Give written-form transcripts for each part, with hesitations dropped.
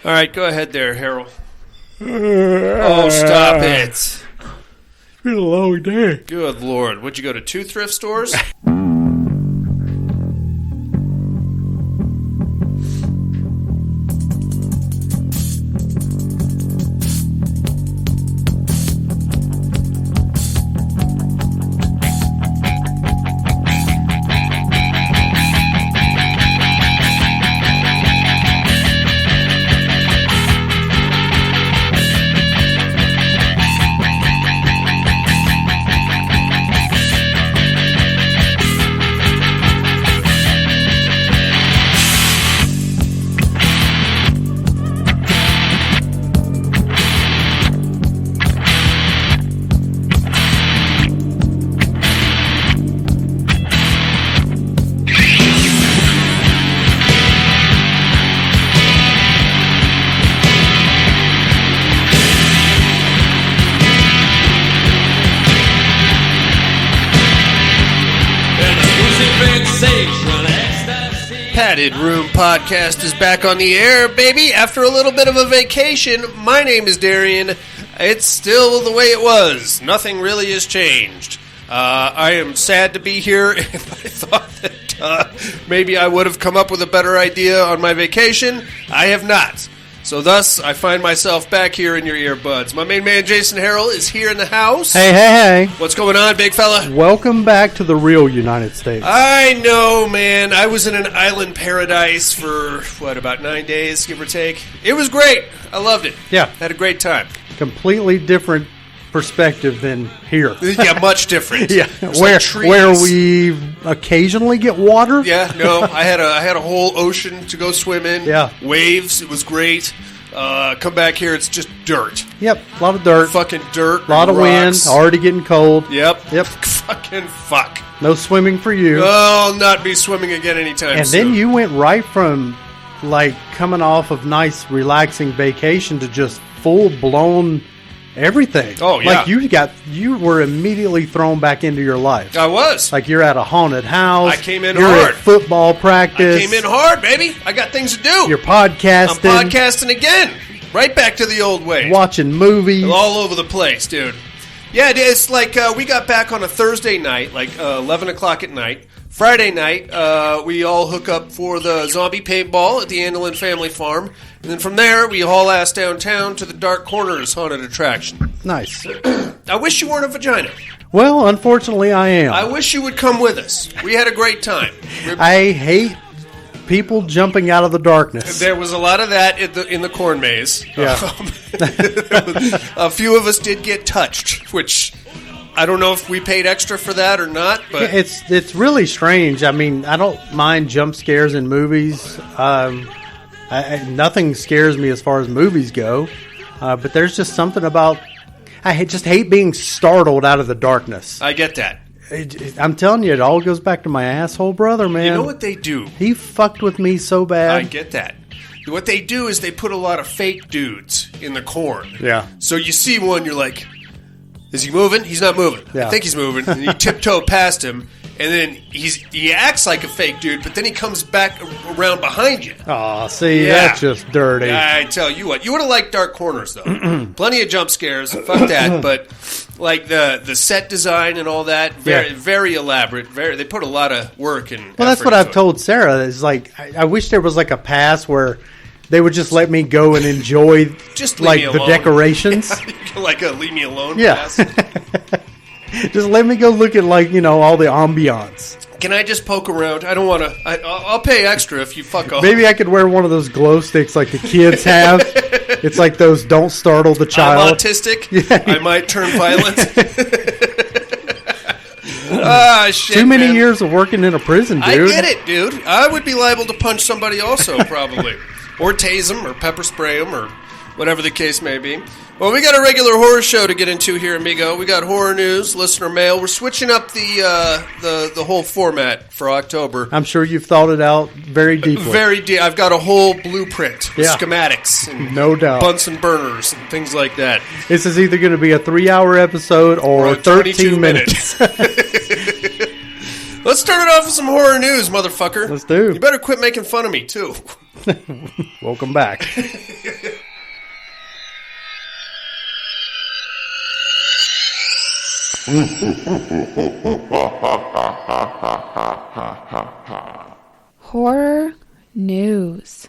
All right, go ahead there, Harold. Oh, stop it. It's been a long day. Good Lord. Would you go to 2 thrift stores? Padded Room Podcast is back on the air, baby. After a little bit of a vacation, my name is Darian. It's still the way it was. Nothing really has changed. I am sad to be here, and I thought that maybe I would have come up with a better idea on my vacation. I have not. So thus, I find myself back here in your earbuds. My main man, Jason Harrell, is here in the house. Hey. What's going on, big fella? Welcome back to the real United States. I know, man. I was in an island paradise for, about 9 days, give or take. It was great. I loved it. Yeah. Had a great time. Completely different perspective than here. Yeah, much different. Yeah, where we occasionally get water. Yeah, no, I had a whole ocean to go swim in. Yeah, waves. It was great. Come back here, it's just dirt. Yep, a lot of dirt. Fucking dirt. A lot of wind. Already getting cold. Yep. Fucking fuck. No swimming for you. I'll not be swimming again anytime soon. And then you went right from like coming off of nice, relaxing vacation to just full blown. Everything. Oh, yeah. Like you were immediately thrown back into your life. I was. Like you're at a haunted house. I came in you're hard. At football practice. I came in hard, baby. I got things to do. You're podcasting. I'm podcasting again. Right back to the old ways. Watching movies. All over the place, dude. Yeah, it's like we got back on a Thursday night, like 11 o'clock at night. Friday night, we all hook up for the zombie paintball at the Andelin Family Farm. And then from there, we haul ass downtown to the Dark Corners haunted attraction. Nice. I wish you weren't a vagina. Well, unfortunately, I am. I wish you would come with us. We had a great time. I hate people jumping out of the darkness. There was a lot of that in the corn maze. Yeah. A few of us did get touched, which I don't know if we paid extra for that or not. But it's really strange. I mean, I don't mind jump scares in movies. Nothing scares me as far as movies go, but there's just something about I just hate being startled out of the darkness. I get that. I'm telling you, it all goes back to my asshole brother, man. You know what they do? He fucked with me so bad. I get that. What they do is they put a lot of fake dudes in the corn. Yeah. So you see one, you're like, is he moving? He's not moving. Yeah. I think he's moving. And you tiptoe past him. And then he acts like a fake dude, but then he comes back around behind you. Aw, see, that's just dirty. I tell you what, you would have liked Dark Corners, though. Plenty of jump scares, fuck that, but like the set design and all that, very elaborate. They put a lot of work and well, that's what I've told Sarah, is like, I wish there was like a pass where they would just let me go and enjoy just like the decorations. Like a leave me alone pass. Yeah. Just let me go look at, like, all the ambiance. Can I just poke around? I don't want to. I'll pay extra if you fuck off. Maybe I could wear one of those glow sticks like the kids have. It's like those don't startle the child. I'm autistic. Yeah. I might turn violent. Shit, too many years of working in a prison, dude. I get it, dude. I would be liable to punch somebody also, probably. Or tase them, or pepper spray them, or whatever the case may be. Well, we got a regular horror show to get into here, amigo. We got horror news, listener mail. We're switching up the whole format for October. I'm sure you've thought it out very deeply. Very deep. I've got a whole blueprint with schematics and no doubt Bunsen burners and things like that. This is either going to be a 3-hour episode or 13 minutes. Let's start it off with some horror news, motherfucker. Let's do. You better quit making fun of me, too. Welcome back. Horror news.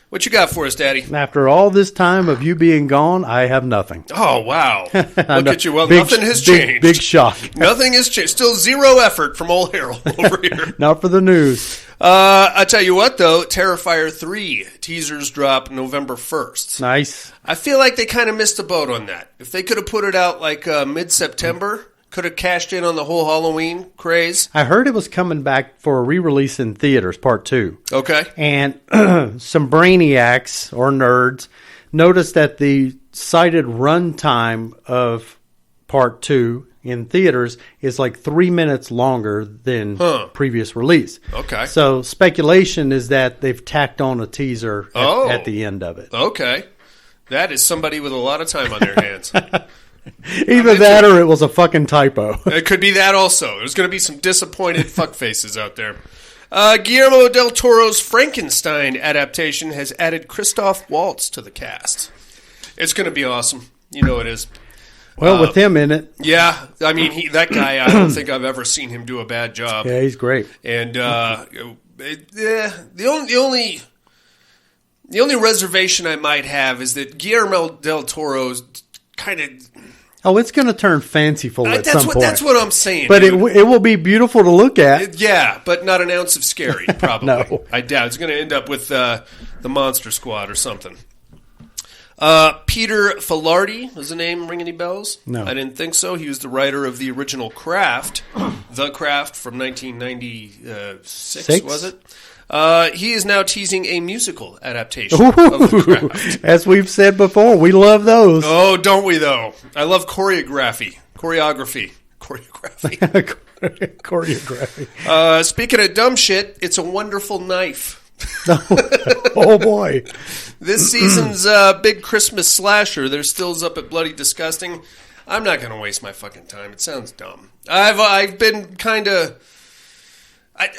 What you got for us, Daddy? After all this time of you being gone, I have nothing. Oh, wow. Look at you. Well, Big- nothing has big- changed. Big shock. Nothing has changed. Still zero effort from old Harold over here. Not for the news. I tell you what, though, Terrifier 3 teasers drop November 1st. Nice. I feel like they kind of missed the boat on that. If they could have put it out like mid-September, could have cashed in on the whole Halloween craze. I heard it was coming back for a re-release in theaters, part 2. Okay. And some brainiacs or nerds noticed that the cited runtime of part 2 in theaters is like 3 minutes longer than previous release. Okay. So speculation is that they've tacked on a teaser at the end of it. Okay. That is somebody with a lot of time on their hands. Either that or it was a fucking typo. It could be that also. There's going to be some disappointed fuckfaces out there. Guillermo del Toro's Frankenstein adaptation has added Christoph Waltz to the cast. It's going to be awesome. You know it is. Well, with him in it. Yeah. I mean, that guy, I don't think I've ever seen him do a bad job. Yeah, he's great. And the only reservation I might have is that Guillermo del Toro's kind of... Oh, it's going to turn fanciful at some point. That's what I'm saying. But it will be beautiful to look at. Yeah, but not an ounce of scary, probably. No. I doubt. It's going to end up with the Monster Squad or something. Peter Filardi, does the name ring any bells? No. I didn't think so. He was the writer of the original Craft, The Craft from 1996, was it? He is now teasing a musical adaptation of The Craft. As we've said before, we love those. Oh, don't we, though? I love choreography. Choreography. Speaking of dumb shit, It's a Wonderful Knife. Oh, boy. This season's big Christmas slasher, their stills up at Bloody Disgusting. I'm not going to waste my fucking time. It sounds dumb. I've been kind of...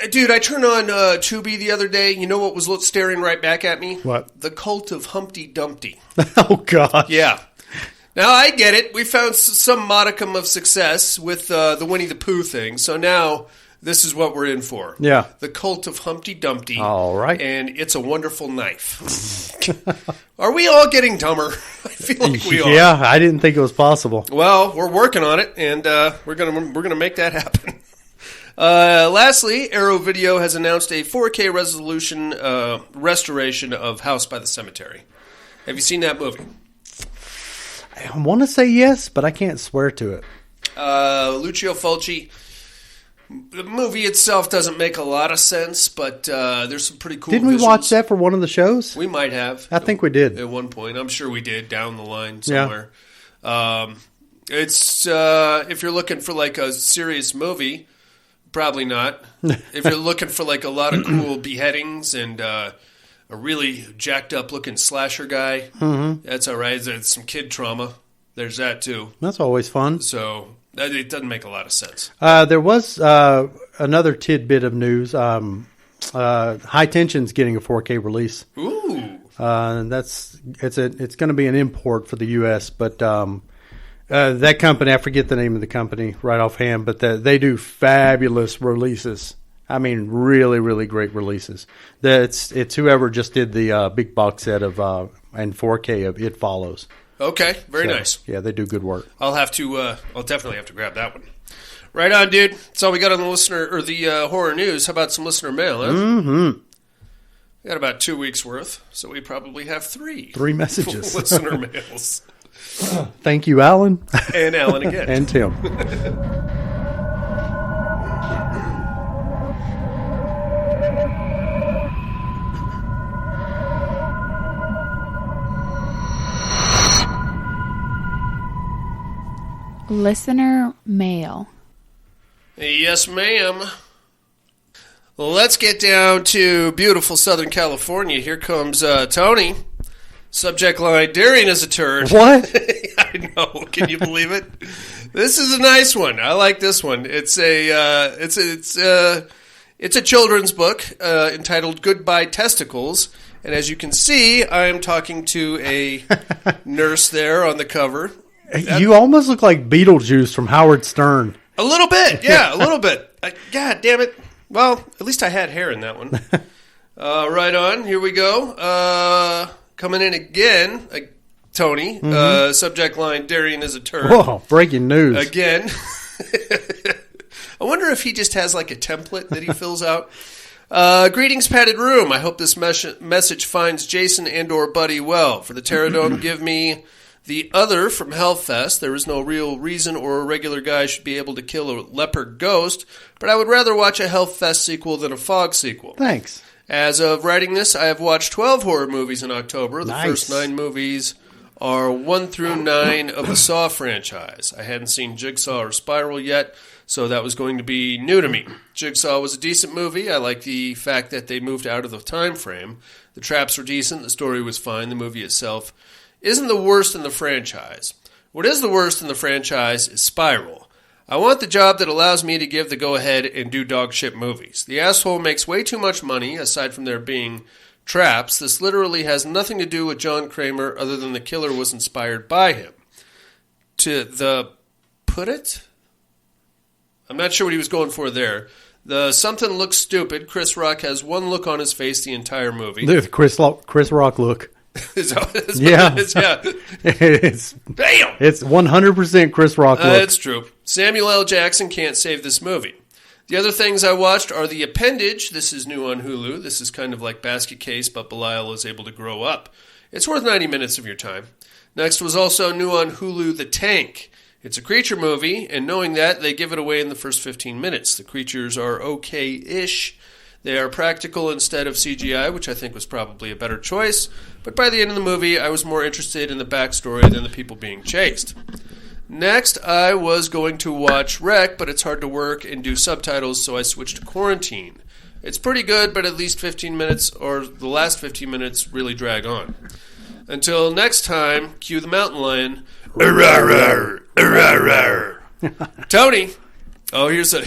Dude, I turned on Tubi the other day. You know what was staring right back at me? What? The Cult of Humpty Dumpty. Oh, God. Yeah. Now, I get it. We found some modicum of success with the Winnie the Pooh thing. So now, this is what we're in for. Yeah. The Cult of Humpty Dumpty. All right. And It's a Wonderful Knife. Are we all getting dumber? I feel like we are. Yeah, I didn't think it was possible. Well, we're working on it, and we're gonna make that happen. Lastly, Arrow Video has announced a 4K resolution restoration of House by the Cemetery. Have you seen that movie? I want to say yes, but I can't swear to it. Lucio Fulci. The movie itself doesn't make a lot of sense, but there's some pretty cool Didn't we visuals. watch that for one of the shows? We might have. I think we did. At one point. I'm sure we did down the line somewhere. Yeah. It's if you're looking for like a serious movie... Probably not. If you're looking for like a lot of cool beheadings and a really jacked up looking slasher guy, that's all right. There's some kid trauma. There's that too. That's always fun. So it doesn't make a lot of sense. There was another tidbit of news. High Tension's getting a 4K release. Ooh. It's going to be an import for the U.S., but that company, I forget the name of the company right offhand, but they do fabulous releases. I mean, really, really great releases. It's whoever just did the big box set of and 4K of It Follows. Okay, very nice. Yeah, they do good work. I'll definitely have to grab that one. Right on, dude. That's all we got on the listener or the horror news. How about some listener mail? Huh? Mm-hmm. We got about 2 weeks worth, so we probably have three messages. listener mails. Thank you, Alan. And Alan again. And Tim. Listener mail. Yes, ma'am. Let's get down to beautiful Southern California. Here comes Tony. Subject line, Darian is a turd. What? I know. Can you believe it? This is a nice one. I like this one. It's a children's book entitled Goodbye Testicles. And as you can see, I am talking to a nurse there on the cover. You almost look like Beetlejuice from Howard Stern. A little bit, yeah, a little bit. God damn it. Well, at least I had hair in that one. Right on. Here we go. Coming in again, Tony. Subject line, Darian is a turd. Whoa, breaking news. Again. I wonder if he just has like a template that he fills out. Greetings, padded room. I hope this message finds Jason and or Buddy well. For the Pterodome, give me the other from Hellfest. There is no real reason or a regular guy should be able to kill a leopard ghost, but I would rather watch a Hellfest sequel than a Fog sequel. Thanks. As of writing this, I have watched 12 horror movies in October. The Nice. first 9 movies are 1 through 9 of the Saw franchise. I hadn't seen Jigsaw or Spiral yet, so that was going to be new to me. Jigsaw was a decent movie. I like the fact that they moved out of the time frame. The traps were decent. The story was fine. The movie itself isn't the worst in the franchise. What is the worst in the franchise is Spiral. I want the job that allows me to give the go-ahead and do dog shit movies. The asshole makes way too much money, aside from there being traps. This literally has nothing to do with John Kramer other than the killer was inspired by him. I'm not sure what he was going for there. The something looks stupid. Chris Rock has one look on his face the entire movie. The Chris Rock look. Is that what Yeah. it is? Yeah. It's Bam! 100% Chris Rock look. It's true. Samuel L. Jackson can't save this movie. The other things I watched are The Appendage. This is new on Hulu. This is kind of like Basket Case, but Belial is able to grow up. It's worth 90 minutes of your time. Next was also new on Hulu, The Tank. It's a creature movie, and knowing that, they give it away in the first 15 minutes. The creatures are okay-ish. They are practical instead of CGI, which I think was probably a better choice. But by the end of the movie, I was more interested in the backstory than the people being chased. Next, I was going to watch Rec, but it's hard to work and do subtitles, so I switched to Quarantine. It's pretty good, but at least 15 minutes, or the last 15 minutes, really drag on. Until next time, cue the mountain lion. Tony. Oh, here's a...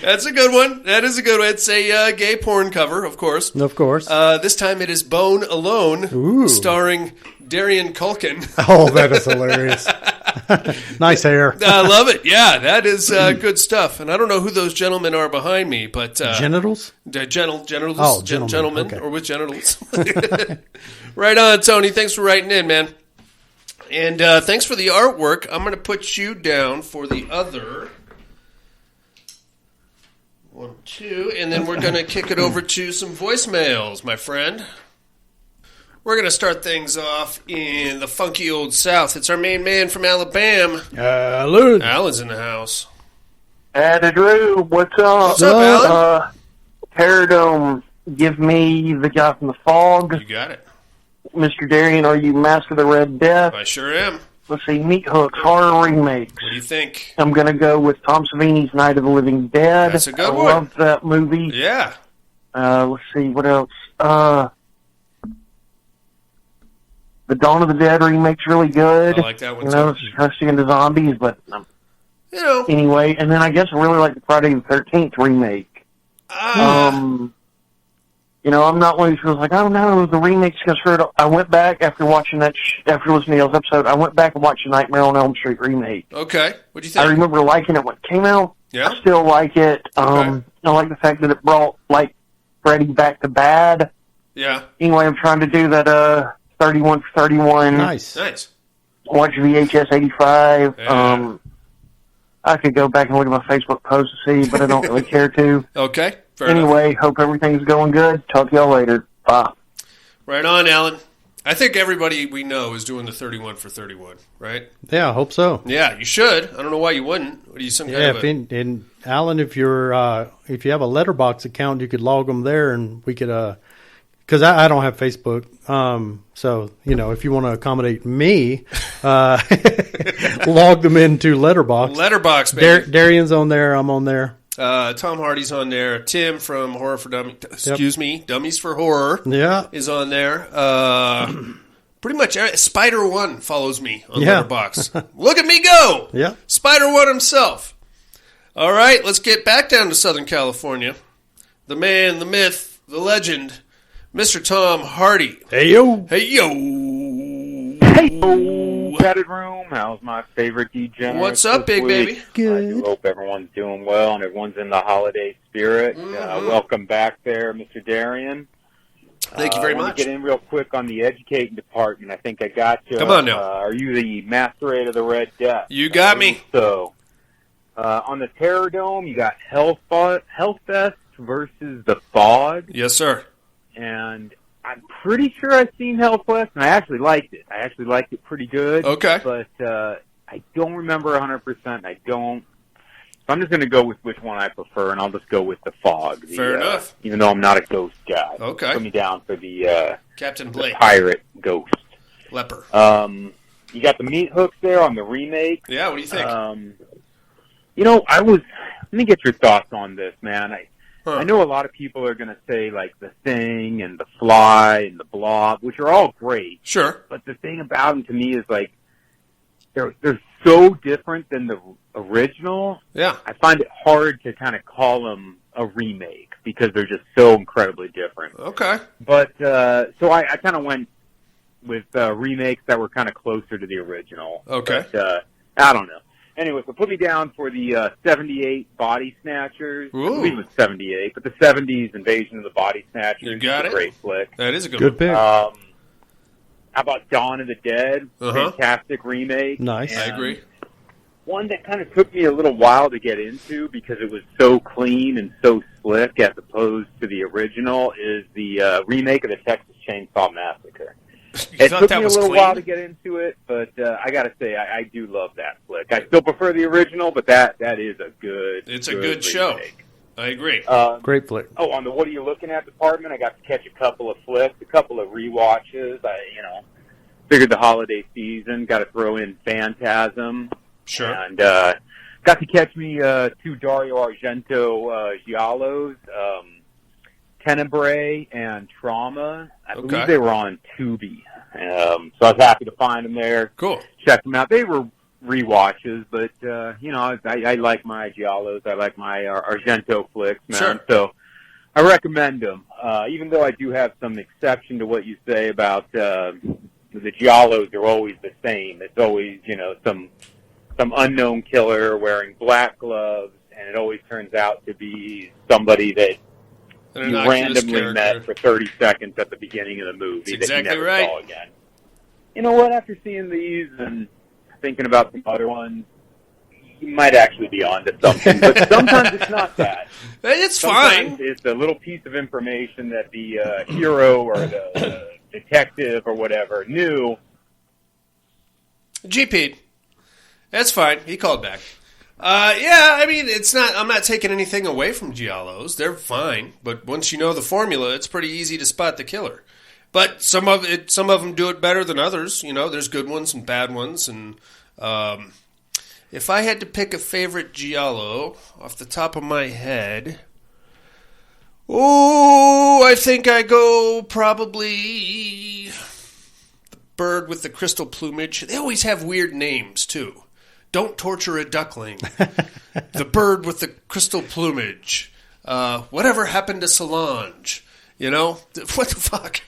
That's a good one. That is a good one. It's a gay porn cover, of course. Of course. This time it is Bone Alone, Ooh. starring Darian Culkin. Oh, that is hilarious. Nice hair. I love it. Yeah, that is good stuff. And I don't know who those gentlemen are behind me, but... Genitals? Genitals. Oh, gentlemen. Okay. Or with genitals. Right on, Tony. Thanks for writing in, man. And thanks for the artwork. I'm going to put you down for the other... 1, 2, and then we're going to kick it over to some voicemails, my friend. We're going to start things off in the funky old South. It's our main man from Alabama. Alan. Alan's in the house. Added Drew, what's up? What's up, Alan? Pterodome, give me the guy from the Fog. You got it. Mr. Darian, are you Mask of the Red Death? I sure am. Let's see, Meat Hooks, horror remakes. What do you think? I'm going to go with Tom Savini's Night of the Living Dead. That's a good one. I love that movie. Yeah. Let's see, what else? The Dawn of the Dead remake's really good. I like that one, You know, too. it's kind of sticking to zombies, but You know. anyway. And then I guess I really like the Friday the 13th remake. You know, I'm not one of these people like, I don't know, the remake's gonna screw it up. I went back after watching after listening to y'all's episode, I went back and watched the Nightmare on Elm Street remake. Okay. What do you I think? remember liking it when it came out. Yeah. I still like it. Okay. I like the fact that it brought, like, Freddy back to bad. Yeah. Anyway, I'm trying to do that, 31 for 31. Nice. Nice. Watch VHS 85. Yeah. I could go back and look at my Facebook post to see, but I don't really care to. Okay. Fair enough. Anyway, hope everything's going good. Talk to y'all later. Bye. Right on, Alan. I think everybody we know is doing the 31 for 31, right? Yeah, I hope so. Yeah, you should. I don't know why you wouldn't. What are you, some kind of and Alan, if you have a Letterboxd account, you could log them there, and we could, because I don't have Facebook, so if you want to accommodate me, log them into Letterboxd. Letterboxd, baby. Darian's on there. I'm on there. Tom Hardy's on there. Tim from Horror for Dummies, Dummies for Horror, Yeah. is on there. Pretty much Spider-1 follows me on Letterboxd. Look at me go! Yeah. Spider-1 himself. All right, let's get back down to Southern California. The man, the myth, the legend, Mr. Tom Hardy. Hey, yo. Hey, yo. Hey, Padded Room. How's my favorite DJ? What's up, big baby? I do hope everyone's doing well and everyone's in the holiday spirit. Welcome back there, Mr. Darian. Thank you very I want much. to get in real quick on the educating department. I think I got you. Come on now. Are you the masquerade of the Red Death? You got me. So, on the Terror Dome, you got Hellfest versus the Fog. Yes, sir. And I'm pretty sure I've seen Hellfest, and I actually liked it. I actually liked it pretty good. Okay. But I don't remember 100%. I don't. So I'm just going to go with which one I prefer, and I'll just go with the Fog. Fair enough. Even though I'm not a ghost guy. Okay. Put me down for the Captain Blake. pirate ghost. Leper. You got the meat hooks there on the remake. Yeah, what do you think? Let me get your thoughts on this, man. I know a lot of people are going to say, like, The Thing and The Fly and The Blob, which are all great. Sure. But the thing about them to me is, like, they're so different than the original. Yeah. I find it hard to kind of call them a remake because they're just so incredibly different. Okay. But, so I kind of went with remakes that were kind of closer to the original. Okay. But, I don't know. Anyway, so put me down for the 78 Body Snatchers. Ooh. I believe it was 78, but the 70s Invasion of the Body Snatchers. You got is a it. great flick. That is a good Good one. pick. How about Dawn of the Dead? Uh-huh. Fantastic remake. Nice. I And agree. one that kind of took me a little while to get into because it was so clean and so slick as opposed to the original is the remake of the Texas Chainsaw Massacre. You It thought took that me a was little clean? while to get into it, but I got to say, I do love that flick. I still prefer the original, but that is a good It's a good show. remake. I agree. Great flick. Oh, on the What Are You Looking At department, I got to catch a couple of flicks, a couple of rewatches. Figured the holiday season, got to throw in Phantasm. Sure. And got to catch me two Dario Argento giallos, Tenebrae and Trauma. I Okay. believe they were on Tubi. So I was happy to find them there. Cool. Check them out. They were rewatches, but, I like my giallos. I like my Argento flicks, man. Sure. So I recommend them. Even though I do have some exception to what you say about the giallos are always the same. It's always, some unknown killer wearing black gloves, and it always turns out to be somebody that An you innocuous randomly character. met for 30 seconds at the beginning of the movie That's that you exactly never right. saw again. You know what? After seeing these and thinking about some other ones, you might actually be onto something. But sometimes it's not that. It's Sometimes fine. it's a little piece of information that the hero or the detective or whatever knew. GP'd. That's fine. He called back. Yeah, I mean, it's not. I'm not taking anything away from giallos. They're fine, but once you know the formula, it's pretty easy to spot the killer. But some of them do it better than others. There's good ones and bad ones. And if I had to pick a favorite giallo off the top of my head, I think I go probably the bird with the crystal plumage. They always have weird names too. Don't torture a duckling. The bird with the crystal plumage. Whatever happened to Solange? What the fuck?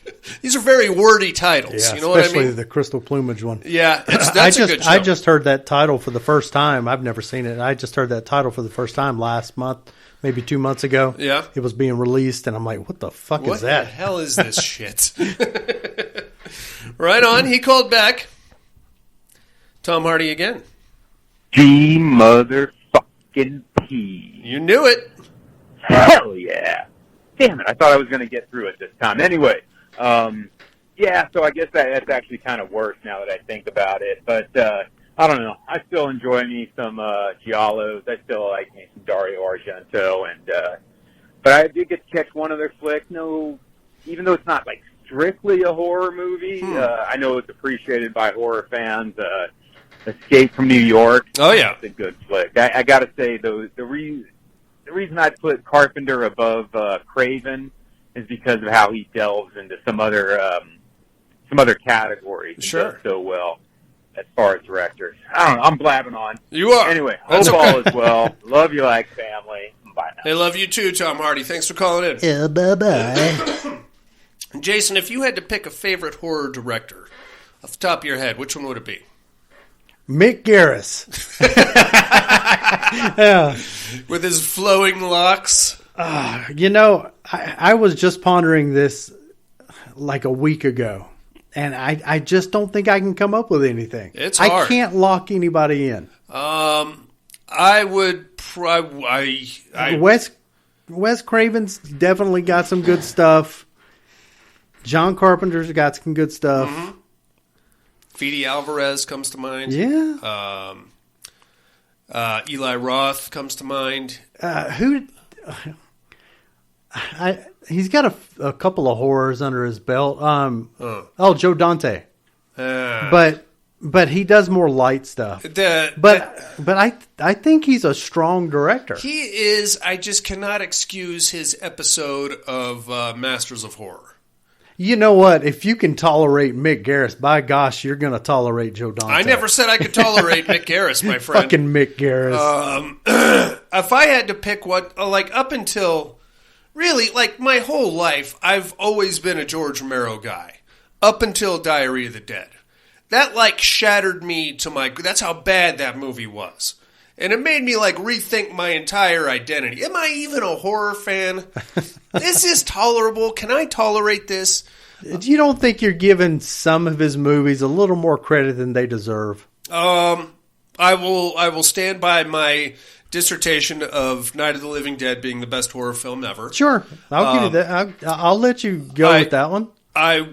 These are very wordy titles. Yeah, you know what I especially mean? the crystal plumage one. Yeah, that's a good show. I just heard that title for the first time. I've never seen it. I just heard that title for the first time last month, maybe 2 months ago. Yeah. It was being released, and I'm like, what the fuck What is that? the hell is this shit? Right on. He called back. Tom Hardy again. G motherfucking P. You knew it. Hell yeah. Damn it, I thought I was going to get through it this time. Anyway, yeah, so I guess that's actually kind of worse now that I think about it. But I don't know. I still enjoy me some giallos. I still like me some Dario Argento. But I did get to catch one other flick. No, even though it's not like strictly a horror movie, I know it's appreciated by horror fans. Escape from New York. Oh, yeah. It's a good flick. I got to say, though, the reason I put Carpenter above Craven is because of how he delves into some other categories. He Sure. does so well as far as directors. I don't know. I'm blabbing on. You are. Anyway, That's hope all okay. is well. Love you like family. Bye now. They love you too, Tom Hardy. Thanks for calling in. Yeah, bye-bye. Jason, if you had to pick a favorite horror director off the top of your head, which one would it be? Mick Garris. Yeah. With his flowing locks? I was just pondering this like a week ago, and I just don't think I can come up with anything. It's hard. I can't lock anybody in. I would probably... Wes Craven's definitely got some good stuff. John Carpenter's got some good stuff. Mm-hmm. Fede Alvarez comes to mind. Yeah. Eli Roth comes to mind. He's got a couple of horrors under his belt. Joe Dante. But he does more light stuff. But I think he's a strong director. He is. I just cannot excuse his episode of Masters of Horror. You know what? If you can tolerate Mick Garris, by gosh, you're going to tolerate Joe Dante. I never said I could tolerate Mick Garris, my friend. Fucking Mick Garris. If I had to pick what, like up until, really, like my whole life, I've always been a George Romero guy. Up until Diary of the Dead. That like shattered me to my, that's how bad that movie was. And it made me like rethink my entire identity. Am I even a horror fan? Is this tolerable? Can I tolerate this? You don't think you're giving some of his movies a little more credit than they deserve? I will stand by my dissertation of Night of the Living Dead being the best horror film ever. Sure, I'll give you that. I'll let you go with that one. I'll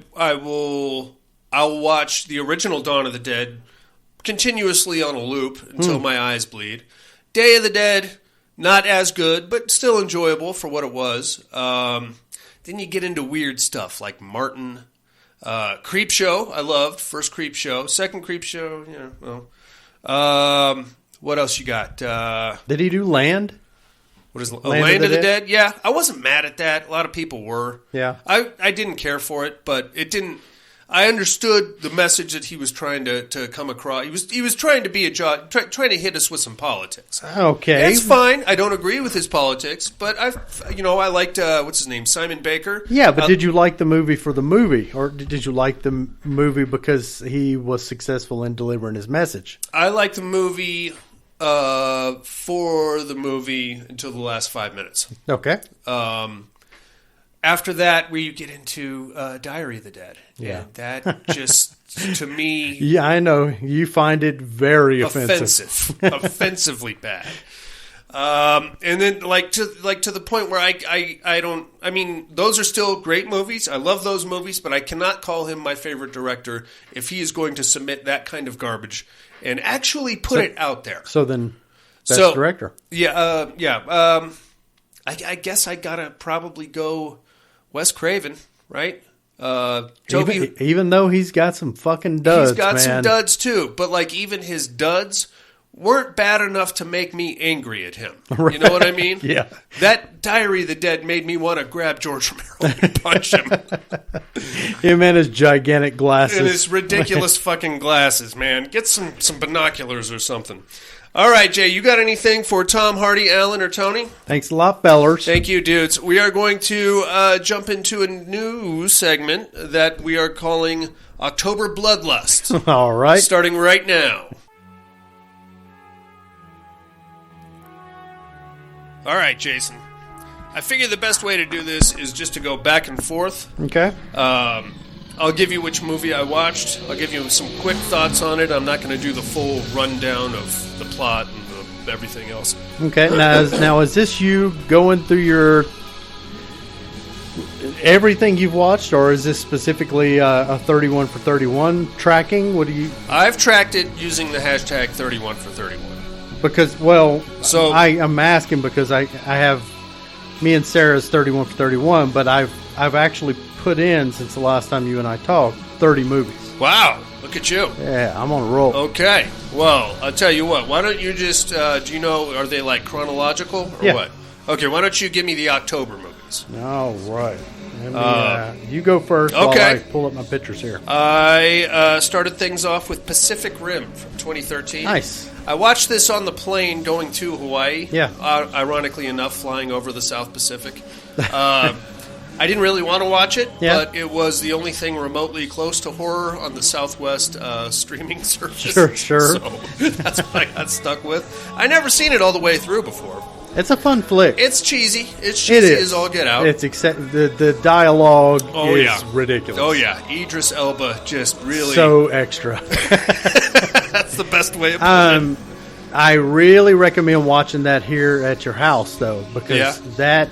watch the original Dawn of the Dead continuously on a loop until my eyes bleed. Day of the Dead, not as good, but still enjoyable for what it was. Then you get into weird stuff like Martin. Creep Show, I loved. First Creep Show. Second Creep Show, what else you got? Did he do Land? What is Land of the Dead? Yeah, I wasn't mad at that. A lot of people were. Yeah. I didn't care for it, but it didn't... I understood the message that he was trying to come across. He was trying to be trying to hit us with some politics. Okay, it's fine. I don't agree with his politics, but I liked what's his name, Simon Baker. Yeah, but did you like the movie for the movie, or did you like the movie because he was successful in delivering his message? I liked the movie for the movie until the last 5 minutes. Okay. After that, where you get into Diary of the Dead. Yeah. And that just, to me... Yeah, I know. You find it very offensive. Offensively bad. And then, to the point where I don't... I mean, those are still great movies. I love those movies, but I cannot call him my favorite director if he is going to submit that kind of garbage and actually put it out there. So then, best director. Yeah, I guess I gotta probably go Wes Craven, right? Toby, even though he's got some fucking duds, he's got man. some duds too. But like even his duds weren't bad enough to make me angry at him. Right. You know what I mean? Yeah. That Diary of the Dead made me want to grab George Romero and punch him. Him and his gigantic glasses. And his ridiculous fucking glasses, man. Get some binoculars or something. All right, Jay, you got anything for Tom, Hardy, Alan, or Tony? Thanks a lot, fellers. Thank you, dudes. We are going to jump into a new segment that we are calling October Blood Lust. All right. Starting right now. All right, Jason. I figure the best way to do this is just to go back and forth. Okay. I'll give you which movie I watched. I'll give you some quick thoughts on it. I'm not going to do the full rundown of the plot and everything else. Okay. Now, is this you going through your everything you've watched, or is this specifically a 31 for 31 tracking? What do you? I've tracked it using the hashtag 31 for 31. Because, so I'm asking because I have me and Sarah's 31 for 31, but I've actually put in, since the last time you and I talked, 30 movies. Wow, look at you. Yeah, I'm on a roll. Okay, well, I'll tell you what. Why don't you just, do you know, are they like chronological or what? Okay, why don't you give me the October movies? All right. You go first while I pull up my pictures here. I started things off with Pacific Rim from 2013. Nice. I watched this on the plane going to Hawaii. Yeah. Ironically enough, flying over the South Pacific. I didn't really want to watch it, Yeah. but it was the only thing remotely close to horror on the Southwest streaming service. Sure. So that's what I got stuck with. I never seen it all the way through before. It's a fun flick. It's cheesy. It's cheesy as all get out. It's the dialogue is yeah. ridiculous. Oh, yeah. Idris Elba just really... So extra. That's the best way of putting it. I really recommend watching that here at your house, though, because that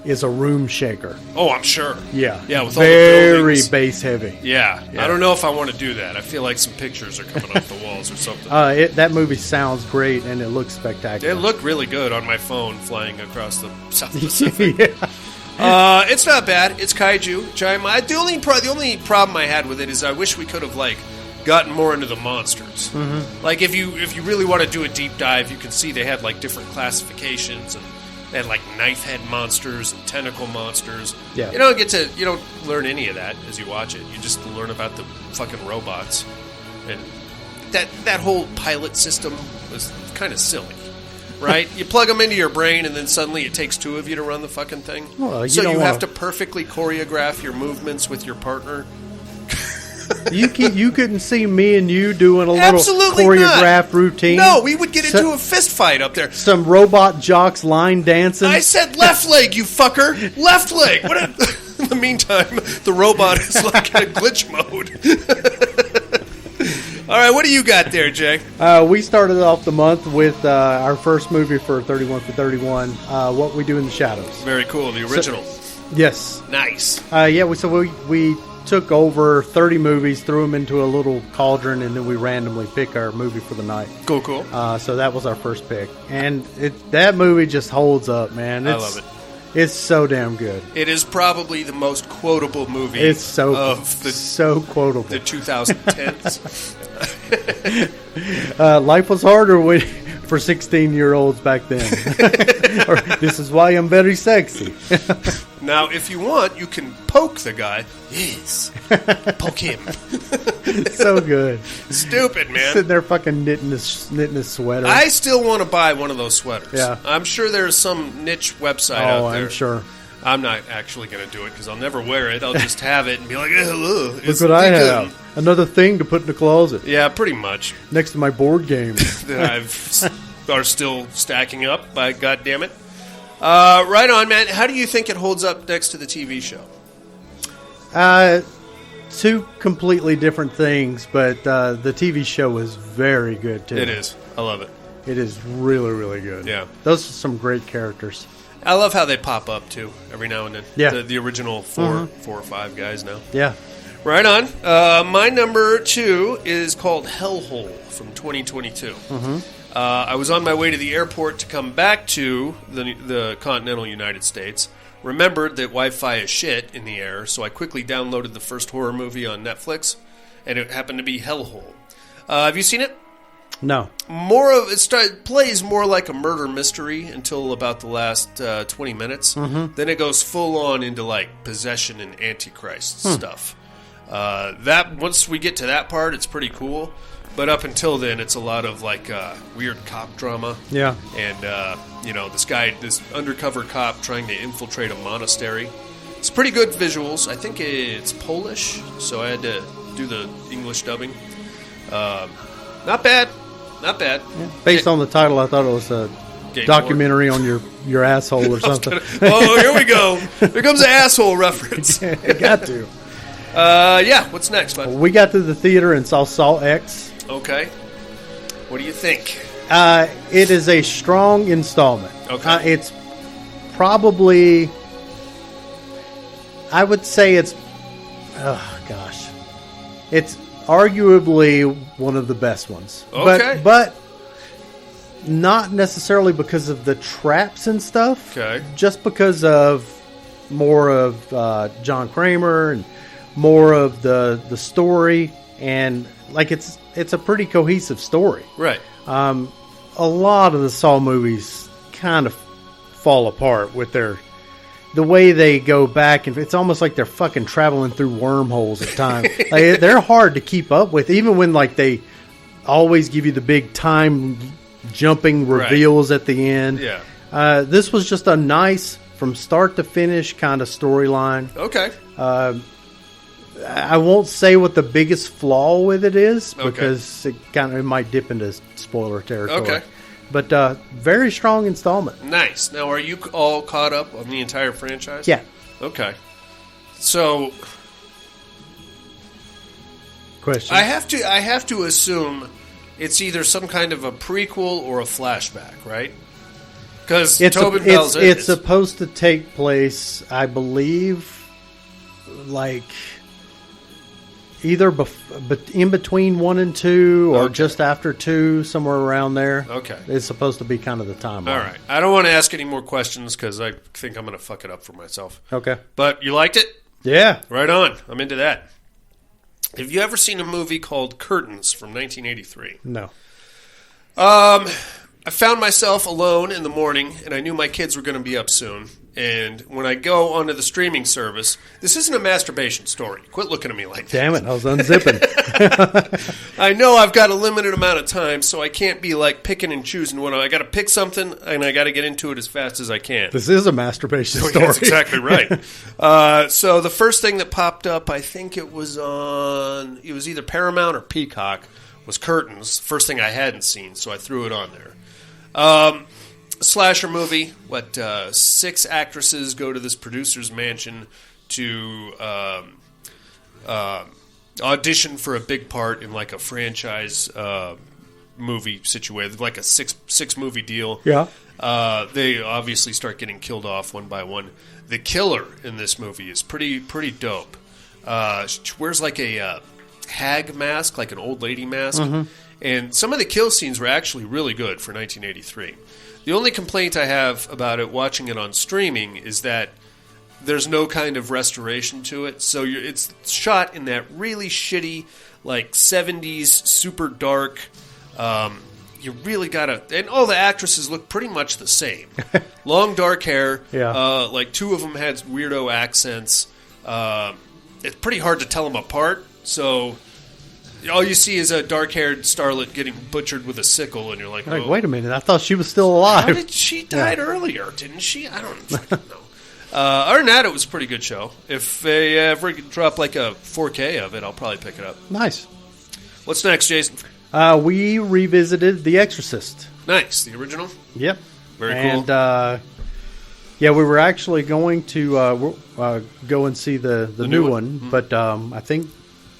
is a room shaker. Oh, I'm sure. Yeah. Yeah, with all the very buildings. base heavy. Yeah. I don't know if I want to do that. I feel like some pictures are coming off the walls or something. That movie sounds great, and it looks spectacular. It looked really good on my phone flying across the South Pacific. Yeah. It's not bad. It's kaiju. The only problem I had with it is I wish we could have gotten more into the monsters. Mm-hmm. Like if you really want to do a deep dive, you can see they had different classifications, and they had knife head monsters and tentacle monsters. Yeah. You don't learn any of that as you watch it. You just learn about the fucking robots, and that whole pilot system was kind of silly. Right? You plug them into your brain, and then suddenly it takes two of you to run the fucking thing. Well, so you have to perfectly choreograph your movements with your partner. You couldn't see me and you doing a little Absolutely choreographed not. rough No, we would get into a fist fight up there. Some robot jocks line dancing. I said left leg, you fucker. Left leg. In the meantime, the robot is in a glitch mode. All right, what do you got there, Jay? We started off the month with our first movie for 31 for 31, What We Do in the Shadows. Very cool, the original. Yes. Nice. We took over 30 movies, threw them into a little cauldron, and then we randomly pick our movie for the night. Cool. So that was our first pick. And that movie just holds up, man. I love it. It's so damn good. It is probably the most quotable movie It's so quotable. The 2010s. Life was harder for 16-year-olds back then. This is why I'm very sexy. Now, if you want, you can poke the guy. Yes. Poke him. So good. Stupid, man. Sitting there fucking knitting his sweater. I still want to buy one of those sweaters. Yeah. I'm sure there's some niche website out there. I'm sure. I'm not actually going to do it because I'll never wear it. I'll just have it and be like, hello. Look what I have. Another thing to put in the closet. Yeah, pretty much. Next to my board game. That are still stacking up, by goddammit. Right on, man. How do you think it holds up next to the TV show? Two completely different things, but the TV show is very good, too. It is. I love it. It is really, really good. Yeah. Those are some great characters. I love how they pop up, too, every now and then. Yeah. The original four or five guys now. Yeah. Right on. My number 2 is called Hellhole from 2022. I was on my way to the airport to come back to the continental United States. Remembered that Wi-Fi is shit in the air, so I quickly downloaded the first horror movie on Netflix, and it happened to be Hellhole. Have you seen it? No. It plays more like a murder mystery until about the last 20 minutes. Then it goes full on into possession and Antichrist stuff. Once we get to that part, it's pretty cool. But up until then, it's a lot of weird cop drama. Yeah. And this undercover cop trying to infiltrate a monastery. It's pretty good visuals. I think it's Polish, so I had to do the English dubbing. Not bad. Yeah. Based on the title, I thought it was a documentary on your asshole or something. Oh, here we go. Here comes an asshole reference. It got to. What's next, bud? We got to the theater and saw Saw X. Okay. What do you think? It is a strong installment. Okay. It's probably, I would say it's arguably one of the best ones. Okay. But not necessarily because of the traps and stuff. Okay. Just because of more of John Kramer and more of the story, and it's a pretty cohesive story. Right. A lot of the Saw movies kind of fall apart with the way they go back, and it's almost like they're fucking traveling through wormholes at times. They're hard to keep up with, even when they always give you the big time jumping reveals at the end. Yeah. This was just a nice, from start to finish kind of storyline. Okay. I won't say what the biggest flaw with it is Okay. because it might dip into spoiler territory. Okay. But very strong installment. Nice. Now, are you all caught up on the entire franchise? Yeah. Okay. So Question. I have to assume it's either some kind of a prequel or a flashback, right? Because Tobin Bell's in it's it. supposed to take place, I believe, like either in between 1 and 2 or Okay. just after 2, somewhere around there. Okay. It's supposed to be kind of the timeline. All right. I don't want to ask any more questions because I think I'm going to fuck it up for myself. Okay. But you liked it? Yeah. Right on. I'm into that. Have you ever seen a movie called Curtains from 1983? No. I found myself alone in the morning, and I knew my kids were going to be up soon. And when I go onto the streaming service, this isn't a masturbation story. Quit looking at me like that. Damn it! I was unzipping. I know I've got a limited amount of time, so I can't be like picking and choosing what I got to pick something, and I got to get into it as fast as I can. This is a masturbation story. That's exactly right. So the first thing that popped up, I think it was either Paramount or Peacock, was Curtains. First thing I hadn't seen, so I threw it on there. Slasher movie. 6 actresses go to this producer's mansion to audition for a big part in like a franchise movie situation, like a six movie deal. Yeah. They obviously start getting killed off one by one. The killer in this movie is pretty dope. She wears like a hag mask, like an old lady mask. Mm-hmm. And some of the kill scenes were actually really good for 1983. The only complaint I have about it watching it on streaming is that there's no kind of restoration to it. So it's shot in that really shitty, like 70s, super dark. You really gotta, and all the actresses look pretty much the same. Long dark hair. Yeah. Like 2 of them had weirdo accents. It's pretty hard to tell them apart. So all you see is a dark-haired starlet getting butchered with a sickle, and you're like, Like, oh, wait a minute! I thought she was still how alive. did she died earlier? Didn't she? I don't fucking know. Other than that, it was a pretty good show. If they ever drop like a 4K of it, I'll probably pick it up. Nice. What's next, Jason? We revisited The Exorcist. Nice. The original? Yep. Very and, cool. Yeah, we were actually going to go and see the new one, Mm-hmm. but I think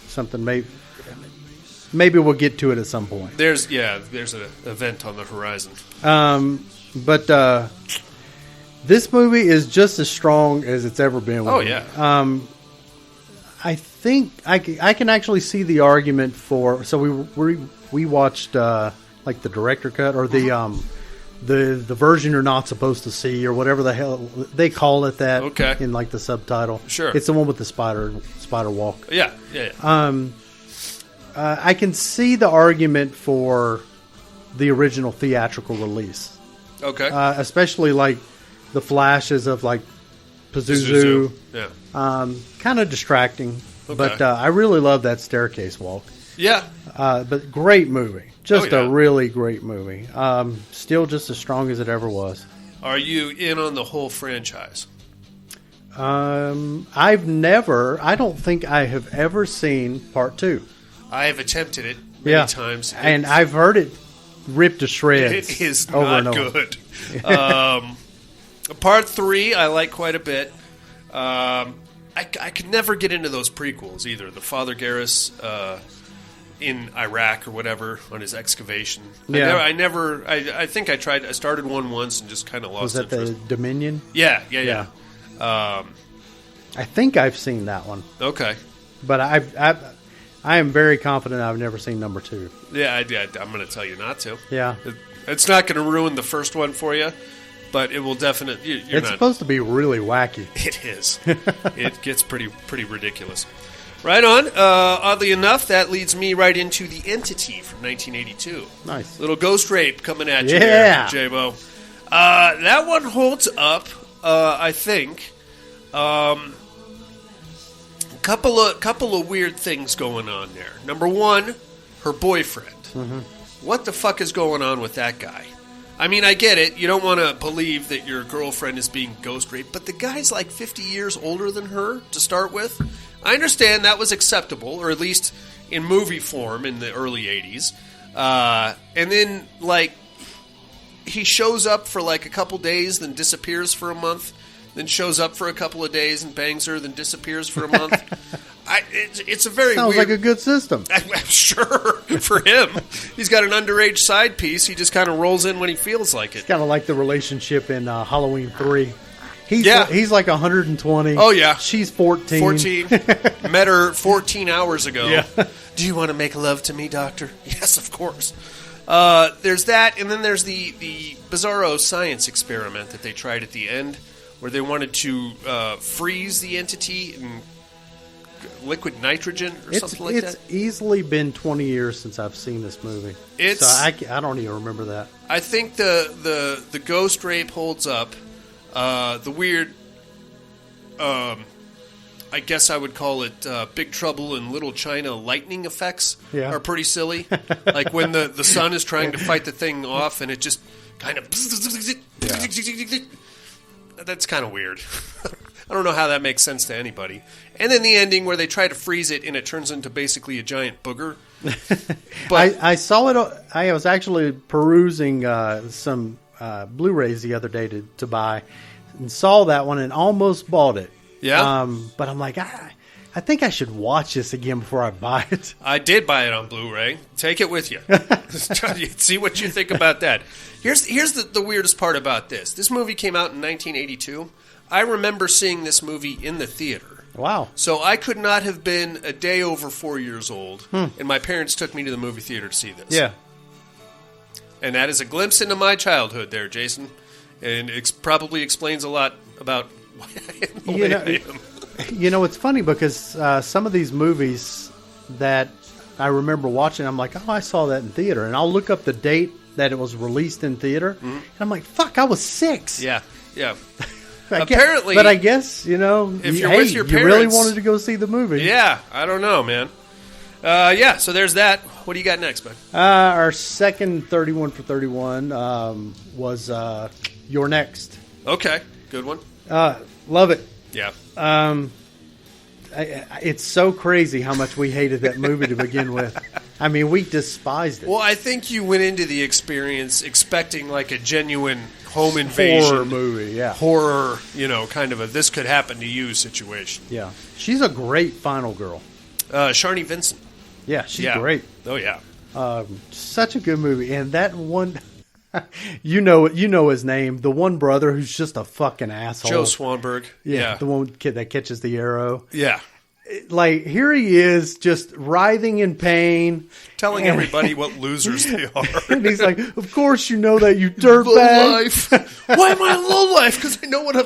something maybe we'll get to it at some point. There's an event on the horizon. But this movie is just as strong as it's ever been. Oh, yeah. I think I can actually see the argument for. So we watched like the director cut or the version you're not supposed to see or whatever the hell they call it that. Okay. In like the subtitle. Sure. It's the one with the spider walk. Yeah. I can see the argument for the original theatrical release, Okay. especially like the flashes of like Pazuzu. Yeah. Kind of distracting, Okay. but I really love that staircase walk. Yeah. But great movie, just Oh, yeah. a really great movie. Still just as strong as it ever was. Are you in on the whole franchise? I don't think I have ever seen part 2. I have attempted it many times. And I've heard it ripped to shreds. It is over not and over. good. Part 3, I like quite a bit. I could never get into those prequels either. The Father Garrus in Iraq or whatever on his excavation. Yeah. I think I tried. I started one once and just kind of lost Was that interest. the Dominion? Yeah. I think I've seen that one, Okay. but I am very confident I've never seen number 2. Yeah, I'm going to tell you not to. Yeah, It's not going to ruin the first one for you, but it will definitely. it's supposed to be really wacky. It is. It gets pretty ridiculous. Right on. Oddly enough, that leads me right into The Entity from 1982. Nice. Little ghost rape coming at you Yeah. there, J-Bo. That one holds up, I think. Couple of weird things going on there. Number one, her boyfriend. Mm-hmm. What the fuck is going on with that guy? I mean, I get it. You don't want to believe that your girlfriend is being ghost raped, but the guy's like 50 years older than her to start with. I understand that was acceptable, or at least in movie form in the early 80s. And then, like, he shows up for like a couple days, then disappears for a month, then shows up for a couple of days and bangs her, then disappears for a month. It's a very Sounds weird... like a good system. Sure, for him. He's got an underage side piece. He just kind of rolls in when he feels like it. It's kind of like the relationship in Halloween 3. He's like 120. Oh, yeah. She's 14. 14. Met her 14 hours ago. Yeah. Do you want to make love to me, doctor? Yes, of course. There's that, and then there's the bizarro science experiment that they tried at the end, where they wanted to freeze the entity in liquid nitrogen or something like that. It's easily been 20 years since I've seen this movie. So I don't even remember that. I think the ghost rape holds up. The weird, I guess I would call it Big Trouble in Little China lightning effects are pretty silly. Like when the sun is trying to fight the thing off and it just kind of... That's kind of weird. I don't know how that makes sense to anybody. And then the ending where they try to freeze it and it turns into basically a giant booger. But I saw it. I was actually perusing some Blu-rays the other day to buy, and saw that one and almost bought it. Yeah. But I'm like, I think I should watch this again before I buy it. I did buy it on Blu-ray. Take it with you. See what you think about that. Here's the weirdest part about this. This movie came out in 1982. I remember seeing this movie in the theater. Wow. So I could not have been a day over 4 years old, and my parents took me to the movie theater to see this. Yeah. And that is a glimpse into my childhood there, Jason. And it probably explains a lot about why I am the way I am. You know, it's funny because some of these movies that I remember watching, I'm like, oh, I saw that in theater. And I'll look up the date that it was released in theater, and I'm like, fuck, I was 6. Yeah, yeah. Apparently, but I guess, you know, if you're with your parents, you really wanted to go see the movie. Yeah, I don't know, man. Yeah, so there's that. What do you got next, bud? Our second 31 for 31 was Your Next. Okay, good one. Love it. Yeah. It's so crazy how much we hated that movie to begin with. I mean, we despised it. Well, I think you went into the experience expecting like a genuine home invasion horror movie, yeah. Horror, you know, kind of a this could happen to you situation. Yeah. She's a great final girl. Sharni Vincent. Yeah, she's great. Oh, yeah. Such a good movie. And that one, you know his name, the one brother who's just a fucking asshole. Joe Swanberg. Yeah. The one kid that catches the arrow. Yeah. Like, here he is, just writhing in pain. Telling everybody what losers they are. And he's like, of course you know that, you dirtbag. Low-life. Why am I low-life? Because I know what a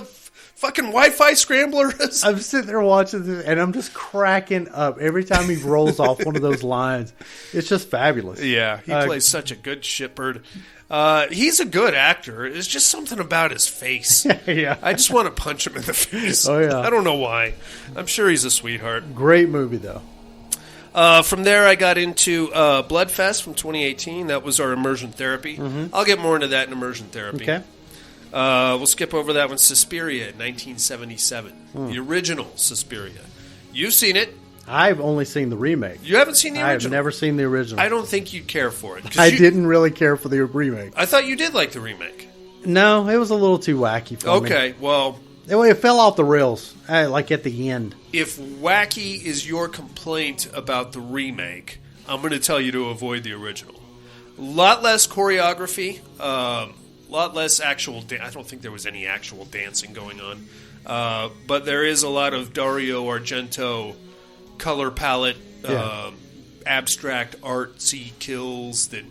fucking Wi-Fi scrambler is. I'm sitting there watching this, and I'm just cracking up every time he rolls off one of those lines. It's just fabulous. Yeah, he plays such a good shitbird. He's a good actor. It's just something about his face. Yeah. I just want to punch him in the face. Oh, yeah. I don't know why. I'm sure he's a sweetheart. Great movie, though. From there, I got into Bloodfest from 2018. That was our immersion therapy. Mm-hmm. I'll get more into that in immersion therapy. Okay. We'll skip over that one. Suspiria, 1977. The original Suspiria. You've seen it. I've only seen the remake. You haven't seen the original? I've never seen the original. I don't think you'd care for it. I didn't really care for the remake. I thought you did like the remake. No, it was a little too wacky for me. Okay, well... It fell off the rails, like at the end. If wacky is your complaint about the remake, I'm going to tell you to avoid the original. A lot less choreography, a lot less actual... I don't think there was any actual dancing going on. But there is a lot of Dario Argento color palette, abstract artsy kills that,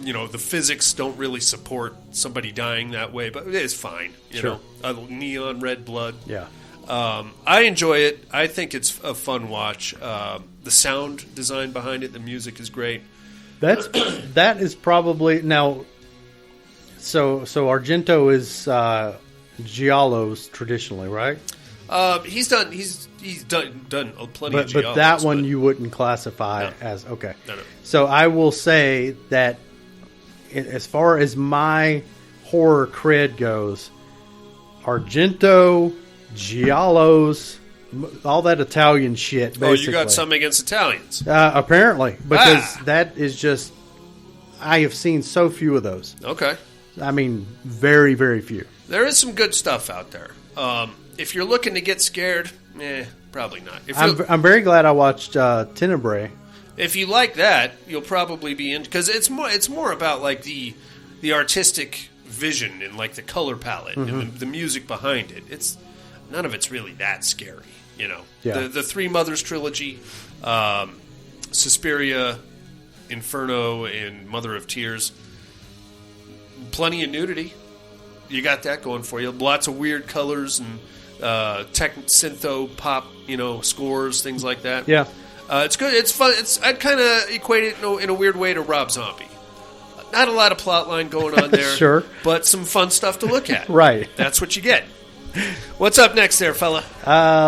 you know, the physics don't really support somebody dying that way, but it is fine. You know, neon red blood. Yeah. I enjoy it. I think it's a fun watch. The sound design behind it, the music is great. That is probably now. So Argento is Giallos traditionally, right? He's done plenty of Giallos. But that one you wouldn't classify as okay. No. So I will say that as far as my horror cred goes, Argento, Giallos, all that Italian shit, basically. Oh, you got something against Italians. Apparently, because that is just... I have seen so few of those. Okay. I mean, very, very few. There is some good stuff out there. If you're looking to get scared, probably not. I'm very glad I watched Tenebrae. If you like that, you'll probably be in, because it's more about like the artistic vision and like the color palette and the music behind it. None of it's really that scary, you know. Yeah. The Three Mothers trilogy, Suspiria, Inferno, and Mother of Tears. Plenty of nudity. You got that going for you. Lots of weird colors and tech syntho pop, scores, things like that. Yeah. It's good. It's fun. I'd kind of equate it in a weird way to Rob Zombie. Not a lot of plot line going on there. Sure. But some fun stuff to look at. Right. That's what you get. What's up next there, fella?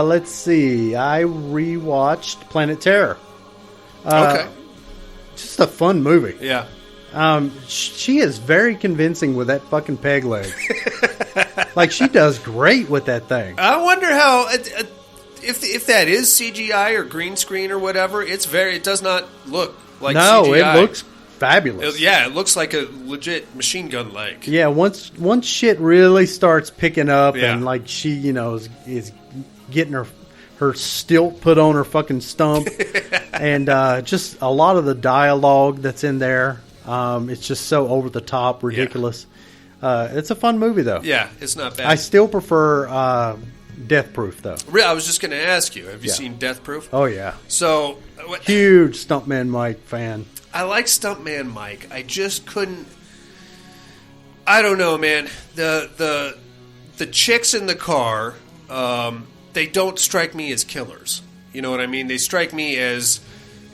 Let's see. I rewatched Planet Terror. Okay. Just a fun movie. Yeah. She is very convincing with that fucking peg leg. Like, she does great with that thing. I wonder how... If that is CGI or green screen or whatever, it does not look like CGI. No, it looks fabulous. It looks like a legit machine gun leg. Yeah, once shit really starts picking up and like she, is getting her stilt put on her fucking stump and just a lot of the dialogue that's in there, it's just so over the top, ridiculous. Yeah. It's a fun movie though. Yeah, it's not bad. I still prefer Death Proof though. I was just going to ask you, have you seen Death Proof? Oh yeah. So huge Stuntman Mike fan. I like Stuntman Mike. I just couldn't. I don't know, man. The chicks in the car, they don't strike me as killers. You know what I mean? They strike me as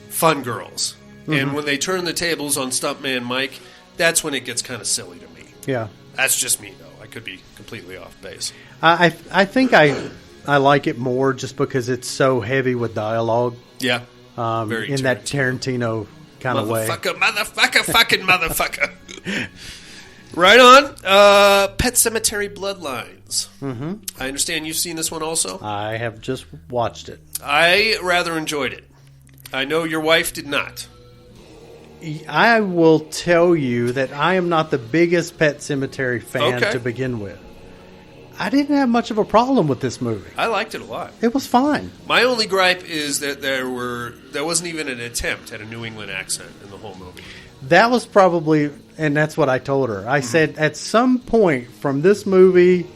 fun girls. Mm-hmm. And when they turn the tables on Stuntman Mike, that's when it gets kind of silly to me. Yeah. That's just me, though. I could be completely off base. I think I like it more just because it's so heavy with dialogue. Yeah. Very in that Tarantino kind of way. Fucking motherfucker. Right on. Pet Sematary Bloodlines. Mm-hmm. I understand you've seen this one also? I have just watched it. I rather enjoyed it. I know your wife did not. I will tell you that I am not the biggest Pet Sematary fan to begin with. I didn't have much of a problem with this movie. I liked it a lot. It was fine. My only gripe is that there wasn't even an attempt at a New England accent in the whole movie. That was probably, and that's what I told her. I said, at some point from this movie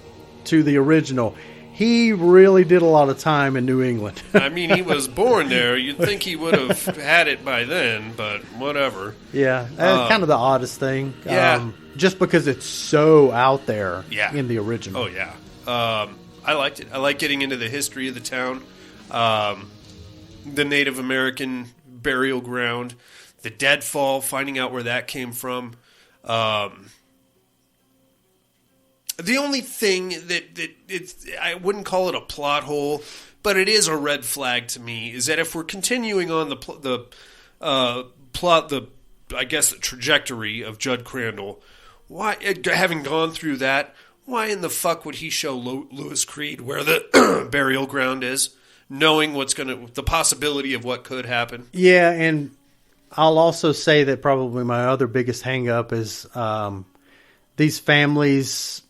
to the original, he really did a lot of time in New England. I mean, he was born there. You'd think he would have had it by then, but whatever. Yeah, kind of the oddest thing. Yeah. Just because it's so out there in the original. Oh, yeah. I liked it. I like getting into the history of the town, the Native American burial ground, the deadfall, finding out where that came from. The only thing that I wouldn't call it a plot hole, but it is a red flag to me, is that if we're continuing on the trajectory of Judd Crandall, why, having gone through that, why in the fuck would he show Louis Creed where the burial ground is, knowing the possibility of what could happen? Yeah, and I'll also say that probably my other biggest hang up is these families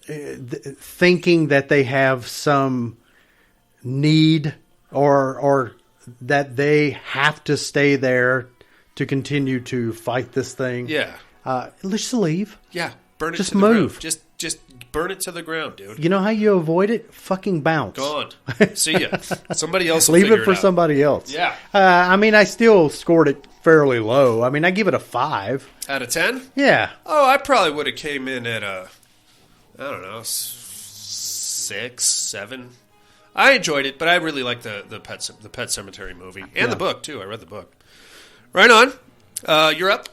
thinking that they have some need or that they have to stay there to continue to fight this thing. Yeah. Let's leave. Yeah. Burn it just to the move. Ground. Just burn it to the ground, dude. You know how you avoid it? Fucking bounce. Gone. See ya. Somebody else will leave it for out. somebody else. Yeah. I mean, I still scored it fairly low. I mean, I give it a 5. Out of 10? Yeah. Oh, I probably would have came in at I don't know, 6, 7. I enjoyed it, but I really like the Pet Sematary movie and the book too. I read the book. Right on. You're up.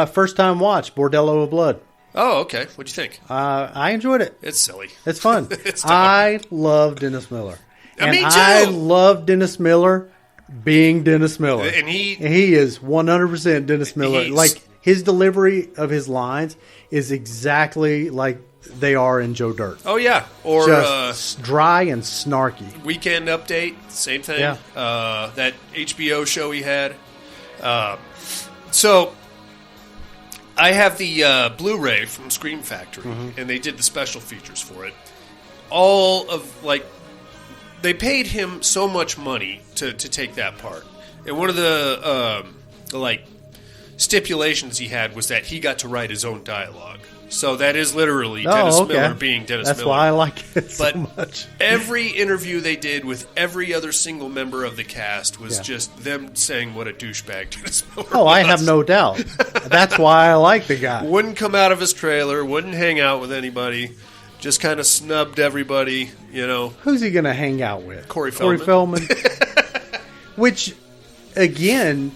First time watch Bordello of Blood. Oh, okay. What'd you think? I enjoyed it. It's silly. It's fun. It's I love Dennis Miller. Me too. I love Dennis Miller being Dennis Miller. And he is 100% Dennis Miller. Like, his delivery of his lines is exactly like they are in Joe Dirt. Oh, yeah. Or Just dry and snarky. Weekend Update, same thing. Yeah. That HBO show he had. So I have the Blu-ray from Scream Factory, and they did the special features for it. All of, like, they paid him so much money to take that part. And one of the stipulations he had was that he got to write his own dialogue. So that is literally Dennis Miller being Dennis Miller. That's why I like it so much. Every interview they did with every other single member of the cast was just them saying what a douchebag Dennis Miller was. I have no doubt. That's why I like the guy. Wouldn't come out of his trailer, wouldn't hang out with anybody, just kind of snubbed everybody, you know. Who's he going to hang out with? Corey Feldman. Which, again,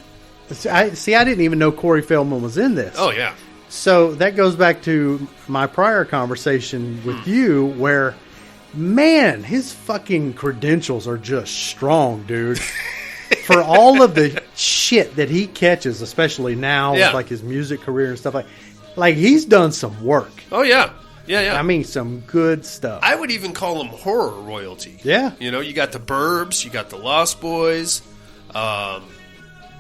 I didn't even know Corey Feldman was in this. Oh, yeah. So that goes back to my prior conversation with you where, man, his fucking credentials are just strong, dude. For all of the shit that he catches, especially now with like his music career and stuff like he's done some work. Oh, yeah. Yeah. I mean, some good stuff. I would even call him horror royalty. Yeah. You know, you got the Burbs, you got the Lost Boys,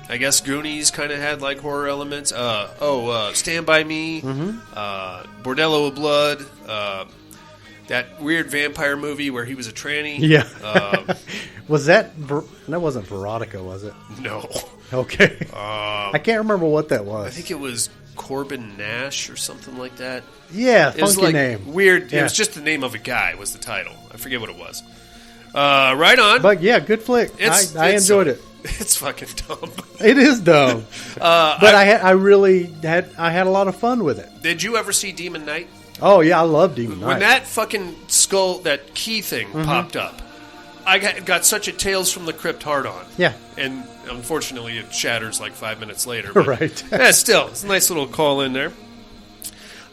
I guess Goonies kind of had like horror elements. Stand By Me, Bordello of Blood, that weird vampire movie where he was a tranny. Yeah. Was that wasn't Veronica, was it? No. Okay. I can't remember what that was. I think it was Corbin Nash or something like that. Yeah, it was funky like name. Weird. Yeah. It was just the name of a guy was the title. I forget what it was. Right on. But yeah, good flick. I enjoyed it. It's fucking dumb. It is dumb. But I really had a lot of fun with it. Did you ever see Demon Knight? Oh yeah, I love Demon Knight. When that fucking skull, that key thing popped up, I got such a Tales from the Crypt hard on. Yeah. And unfortunately, it shatters like 5 minutes later. But right. Yeah, still, it's a nice little call in there.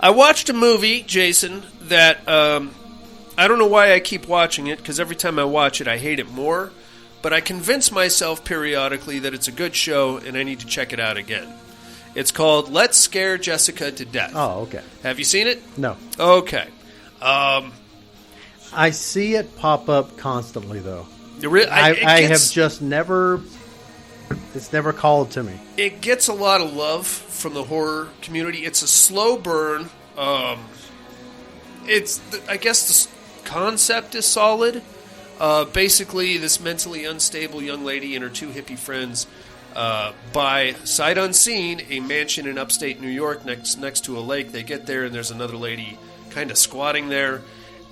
I watched a movie, Jason, that I don't know why I keep watching it, because every time I watch it, I hate it more. But I convince myself periodically that it's a good show and I need to check it out again. It's called Let's Scare Jessica to Death. Oh, okay. Have you seen it? No. Okay. I see it pop up constantly, though. I have just never... It's never called to me. It gets a lot of love from the horror community. It's a slow burn. I guess the concept is solid. Basically, this mentally unstable young lady and her two hippie friends buy, sight unseen, a mansion in upstate New York next to a lake. They get there, and there's another lady kind of squatting there.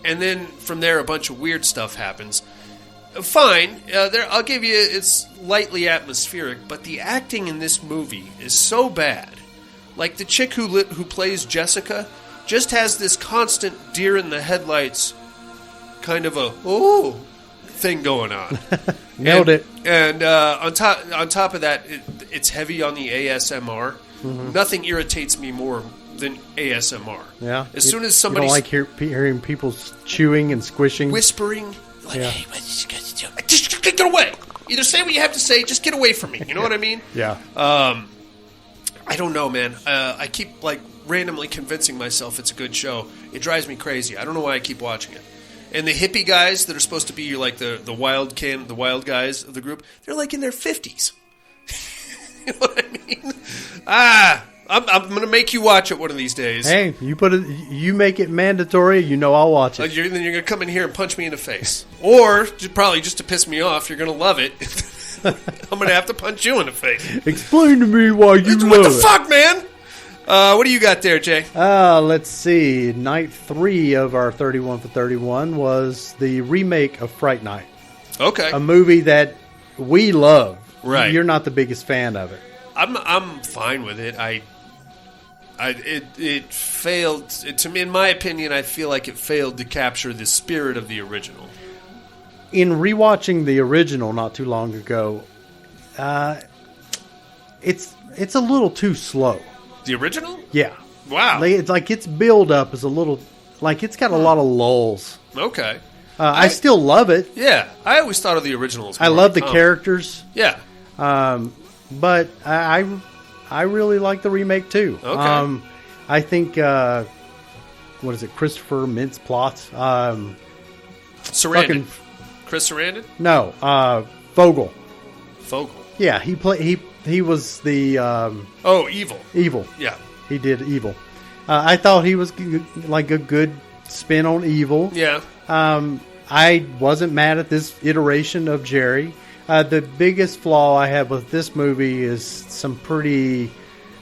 And then from there, a bunch of weird stuff happens. Fine. I'll give you, it's lightly atmospheric, but the acting in this movie is so bad. Like, the chick who plays Jessica just has this constant deer in the headlights kind of a, thing going on. Nailed it. And on top of that, it's heavy on the ASMR. Nothing irritates me more than ASMR. Yeah. As soon as somebody... You don't like hearing people chewing and squishing? Whispering. Like, hey, just get away. Either say what you have to say, just get away from me. You know what I mean? Yeah. I don't know, man. I keep, like, randomly convincing myself it's a good show. It drives me crazy. I don't know why I keep watching it. And the hippie guys that are supposed to be like the wild guys of the group, they're like in their 50s. You know what I mean? I'm going to make you watch it one of these days. Hey, you make it mandatory, you know I'll watch it. Then you're going to come in here and punch me in the face. Or, probably just to piss me off, you're going to love it. I'm going to have to punch you in the face. Explain to me why you love it. What the fuck, man? What do you got there, Jay? Let's see. Night 3 of our 31 for 31 was the remake of Fright Night. Okay. A movie that we love. Right. You're not the biggest fan of it. I'm fine with it. It failed. To me, in my opinion, I feel like it failed to capture the spirit of the original. In rewatching the original not too long ago, it's a little too slow. The original? Yeah. Wow. It's like its build up is a little, like it's got a lot of lulls. Okay. I still love it. Yeah. I always thought of the original as more I love the characters. Yeah. But I I really like the remake too. Okay. I think what is it, Christopher Mintz-Plasse? Sarandon. Chris Sarandon? No, Vogel. Vogel. Yeah, he was the Evil. Evil. Yeah. He did Evil. I thought he was like a good spin on Evil. Yeah. I wasn't mad at this iteration of Jerry. The biggest flaw I have with this movie is some pretty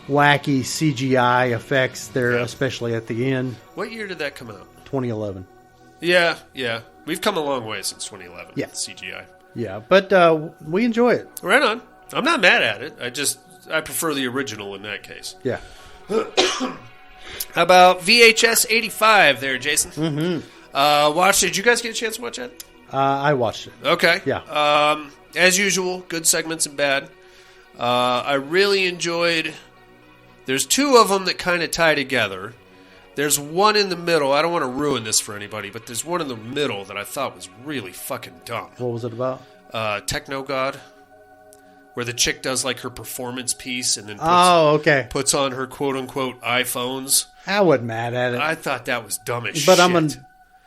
wacky CGI effects there, especially at the end. What year did that come out? 2011. Yeah. We've come a long way since 2011. Yeah. With CGI. Yeah, but we enjoy it. Right on. I'm not mad at it. I prefer the original in that case. Yeah. How about VHS 85 there, Jason? Mm-hmm. Did you guys get a chance to watch that? I watched it. Okay. Yeah. As usual, good segments and bad. I really enjoyed... There's two of them that kind of tie together. There's one in the middle. I don't want to ruin this for anybody, but there's one in the middle that I thought was really fucking dumb. What was it about? Techno God, where the chick does like her performance piece and then puts on her quote-unquote iPhones. I wasn't mad at it. I thought that was dumb as shit. But I'm a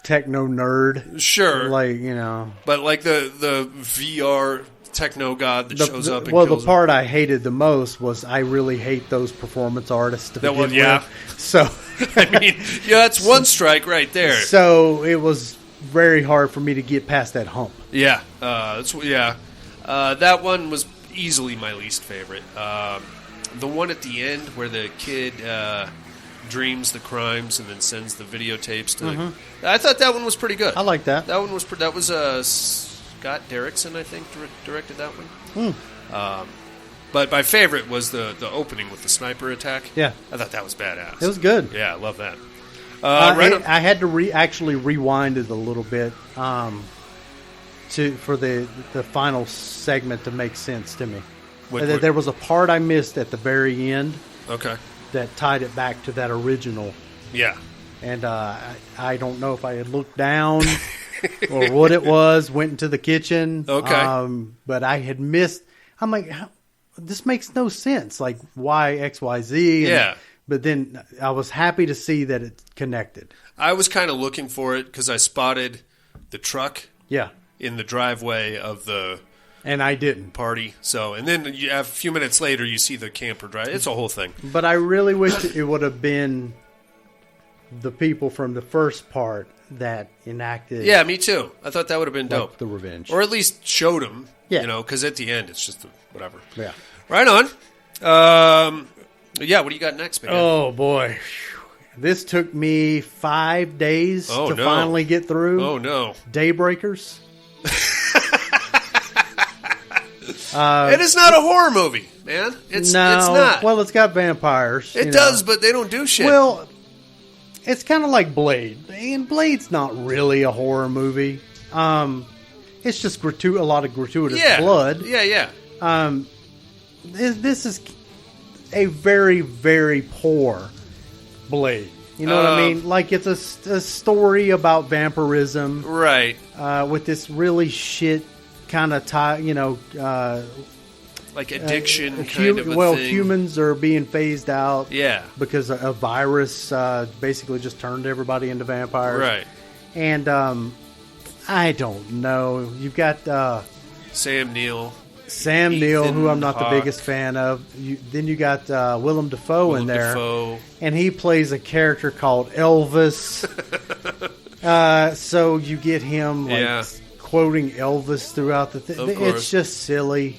techno nerd. Sure. Like, you know. But like the VR techno god that shows up and well, kills the part I hated the most was I really hate those performance artists to begin with. So, I mean, yeah, that's one strike right there. So it was very hard for me to get past that hump. Yeah. That one was easily my least favorite. The one at the end where the kid dreams the crimes and then sends the videotapes to I thought that one was pretty good. I like that. That one was that was Scott Derrickson, I think, directed that one. But my favorite was the opening with the sniper attack. Yeah. I thought that was badass. It was good. Yeah, I love that. I had to actually rewind it a little bit for the final segment to make sense to me. There was a part I missed at the very end. Okay. That tied it back to that original. Yeah. And I don't know if I had looked down or what it was, went into the kitchen. Okay. But I had missed. I'm like, this makes no sense. Like, why X, Y, Z? Yeah. But then I was happy to see that it connected. I was kind of looking for it because I spotted the truck in the driveway of the and I didn't party. So, and then a few minutes later, you see the camper drive. It's a whole thing. But I really wish it would have been the people from the first part that enacted. Yeah, me too. I thought that would have been dope. The revenge, or at least showed them. Yeah. You know, because at the end, it's just whatever. Yeah. Right on. Yeah. What do you got next, man? Oh boy. This took me 5 days to finally get through. Oh, no. Daybreakers. It is not a horror movie, man. It's not. Well, it's got vampires. It does, but they don't do shit. Well, it's kind of like Blade. And Blade's not really a horror movie. It's just a lot of gratuitous blood. Yeah. This is a very, very poor Blade. You know what I mean? Like, it's a story about vampirism. Right. With this really shit kind of like addiction kind of a thing. Humans are being phased out. Yeah. Because a virus basically just turned everybody into vampires. Right. And I don't know. You've got Sam Neill, who I'm not the biggest fan of. Then you got Willem Dafoe in there. And he plays a character called Elvis. So you get him quoting Elvis throughout the thing. It's just silly.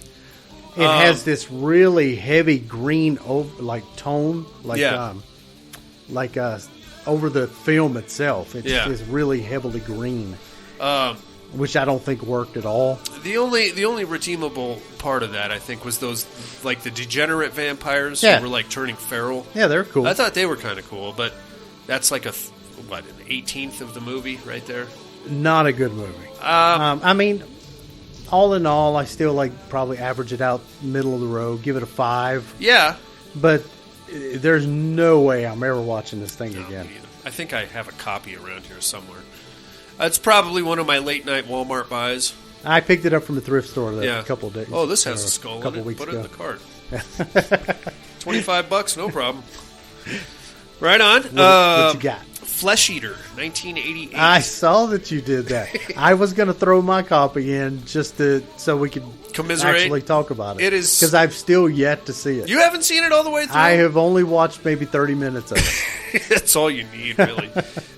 It has this really heavy green tone, over the film itself. It's really heavily green, which I don't think worked at all. The only redeemable part of that, I think, was those the degenerate vampires who were turning feral. Yeah, they're cool. I thought they were kind of cool, but that's an 18th of the movie right there. Not a good movie. I mean, all in all, I still probably average it out middle of the road, give it a 5. Yeah. But there's no way I'm ever watching this thing again. I think I have a copy around here somewhere. It's probably one of my late night Walmart buys. I picked it up from the thrift store a couple of days. Oh, this has a skull in it. Put it in the cart. $25, no problem. Right on. What you got? Flesh Eater, 1988. I saw that you did that. I was going to throw my copy in just so we could Commiserate. actually talk about it. It is because I've still yet to see it. You haven't seen it all the way through? I have only watched maybe 30 minutes of it. That's all you need, really.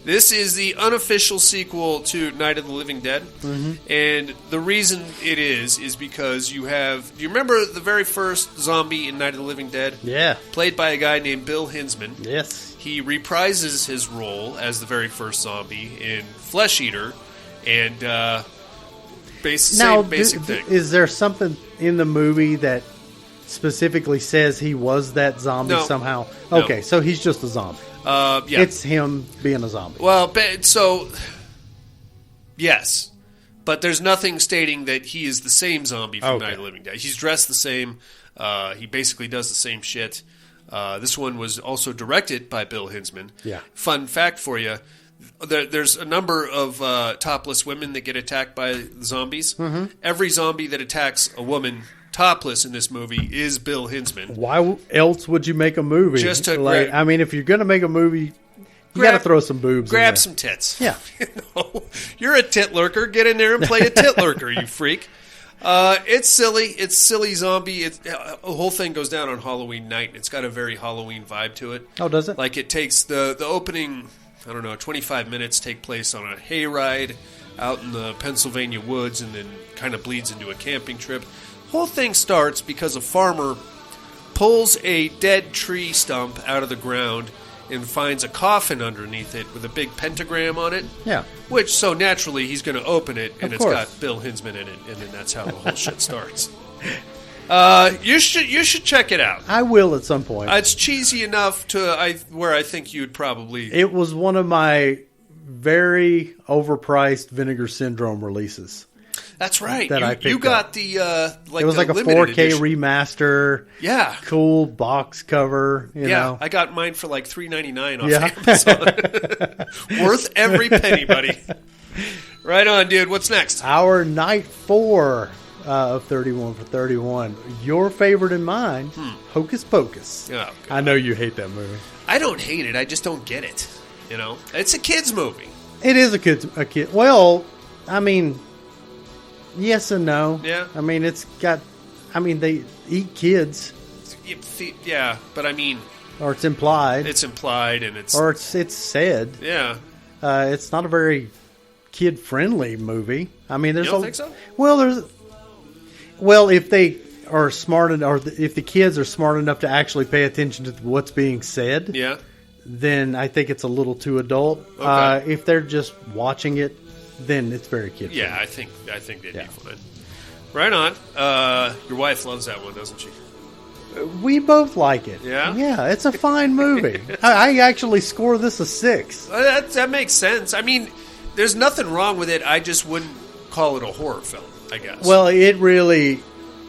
This is the unofficial sequel to Night of the Living Dead. Mm-hmm. And the reason it is because you have... Do you remember the very first zombie in Night of the Living Dead? Yeah. Played by a guy named Bill Hinsman. Yes. He reprises his role as the very first zombie in Flesh Eater. And same basic thing. Is there something in the movie that specifically says he was that zombie somehow? No. Okay, so he's just a zombie. Yeah. It's him being a zombie. Well, so, yes. But there's nothing stating that he is the same zombie from Night of the Living Dead. He's dressed the same. He basically does the same shit. This one was also directed by Bill Hinsman. Yeah. Fun fact for you. There's a number of topless women that get attacked by zombies. Mm-hmm. Every zombie that attacks a woman topless in this movie is Bill Hinsman. Why else would you make a movie? Just to I mean, if you're going to make a movie, you got to throw some boobs in there. Grab some tits. Yeah. You're a tit lurker. Get in there and play a tit lurker, you freak. It's silly. It's silly zombie. The whole thing goes down on Halloween night. It's got a very Halloween vibe to it. Oh, does it? Like it takes the opening, 25 minutes take place on a hayride out in the Pennsylvania woods and then kind of bleeds into a camping trip. Whole thing starts because a farmer pulls a dead tree stump out of the ground and finds a coffin underneath it with a big pentagram on it. Yeah. Which, so naturally, he's going to open it, and Of it's course. got Bill Hinsman in it, and then that's how the whole shit starts. You should check it out. I will at some point. It's cheesy enough where I think you'd probably... It was one of my very overpriced Vinegar Syndrome releases. That's right. That I picked you got up. the It was like a 4K edition. remaster. Yeah. Cool box cover. You know. I got mine for like $3.99 off Amazon. Worth every penny, buddy. Right on, dude. What's next? Our night 4 of 31 for 31. Your favorite and mine, Hocus Pocus. Oh, I know you hate that movie. I don't hate it. I just don't get it. You know, it's a kids movie. It is a kid. Well, I mean, yes and no. Yeah. I mean, they eat kids, Yeah, but I mean, or it's implied. it's implied and it's Or it's said. yeah. It's not a very kid-friendly movie. I mean, there's You don't think so? Well, if they are smart enough, or if the kids are smart enough to actually pay attention to what's being said, Yeah. then I think it's a little too adult. Okay. If they're just watching it, then it's very kid-friendly. Yeah, I think they'd be fine. Right on. Your wife loves that one, doesn't she? We both like it. Yeah? Yeah, it's a fine movie. I actually score this a 6. That makes sense. I mean, there's nothing wrong with it. I just wouldn't call it a horror film, I guess. Well, it really...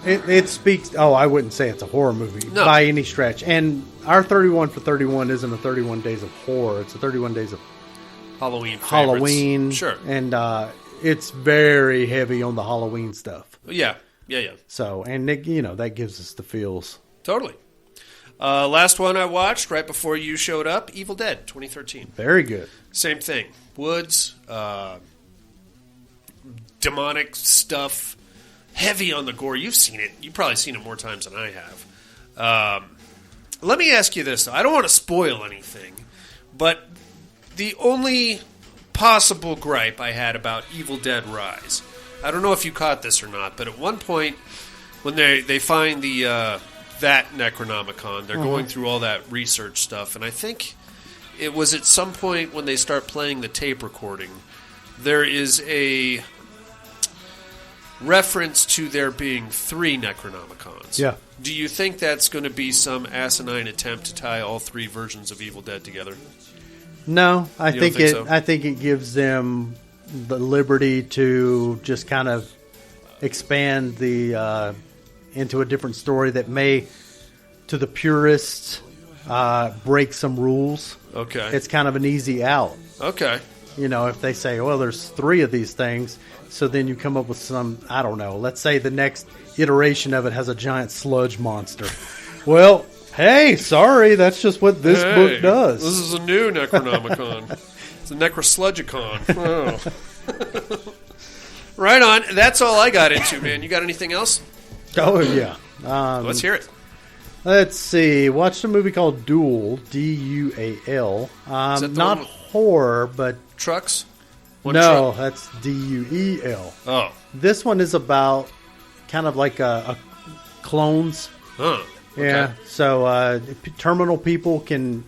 It speaks... Oh, I wouldn't say it's a horror movie by any stretch. And our 31 for 31 isn't a 31 Days of Horror. It's a 31 Days of Halloween favorites. Halloween. Sure. And it's very heavy on the Halloween stuff. Yeah. So, and that gives us the feels. Totally. Last one I watched right before you showed up, Evil Dead, 2013. Very good. Same thing. Woods, demonic stuff, heavy on the gore. You've seen it. You've probably seen it more times than I have. Let me ask you this, though. I don't want to spoil anything, but the only possible gripe I had about Evil Dead Rise, I don't know if you caught this or not, but at one point when they find that Necronomicon, they're going through all that research stuff, and I think it was at some point when they start playing the tape recording, there is a reference to there being 3 Necronomicons. Yeah. Do you think that's going to be some asinine attempt to tie all 3 versions of Evil Dead together? No, I You don't think so? I think it gives them the liberty to just kind of expand the into a different story that may, to the purists, break some rules. Okay. It's kind of an easy out. Okay. If they say, well, there's 3 of these things, so then you come up with some, I don't know, let's say the next iteration of it has a giant sludge monster. Well, Hey, sorry, that's just what this book does. This is a new Necronomicon. It's a Necrosludgicon. Oh. Right on. That's all I got into, man. You got anything else? Oh, yeah. Let's hear it. Let's see. Watched a movie called Duel, D-U-A-L. Is that the Not one with horror, but... trucks? One no, truck? that's D-U-E-L. Oh. This one is about kind of like a clones. Huh. Yeah. So terminal people can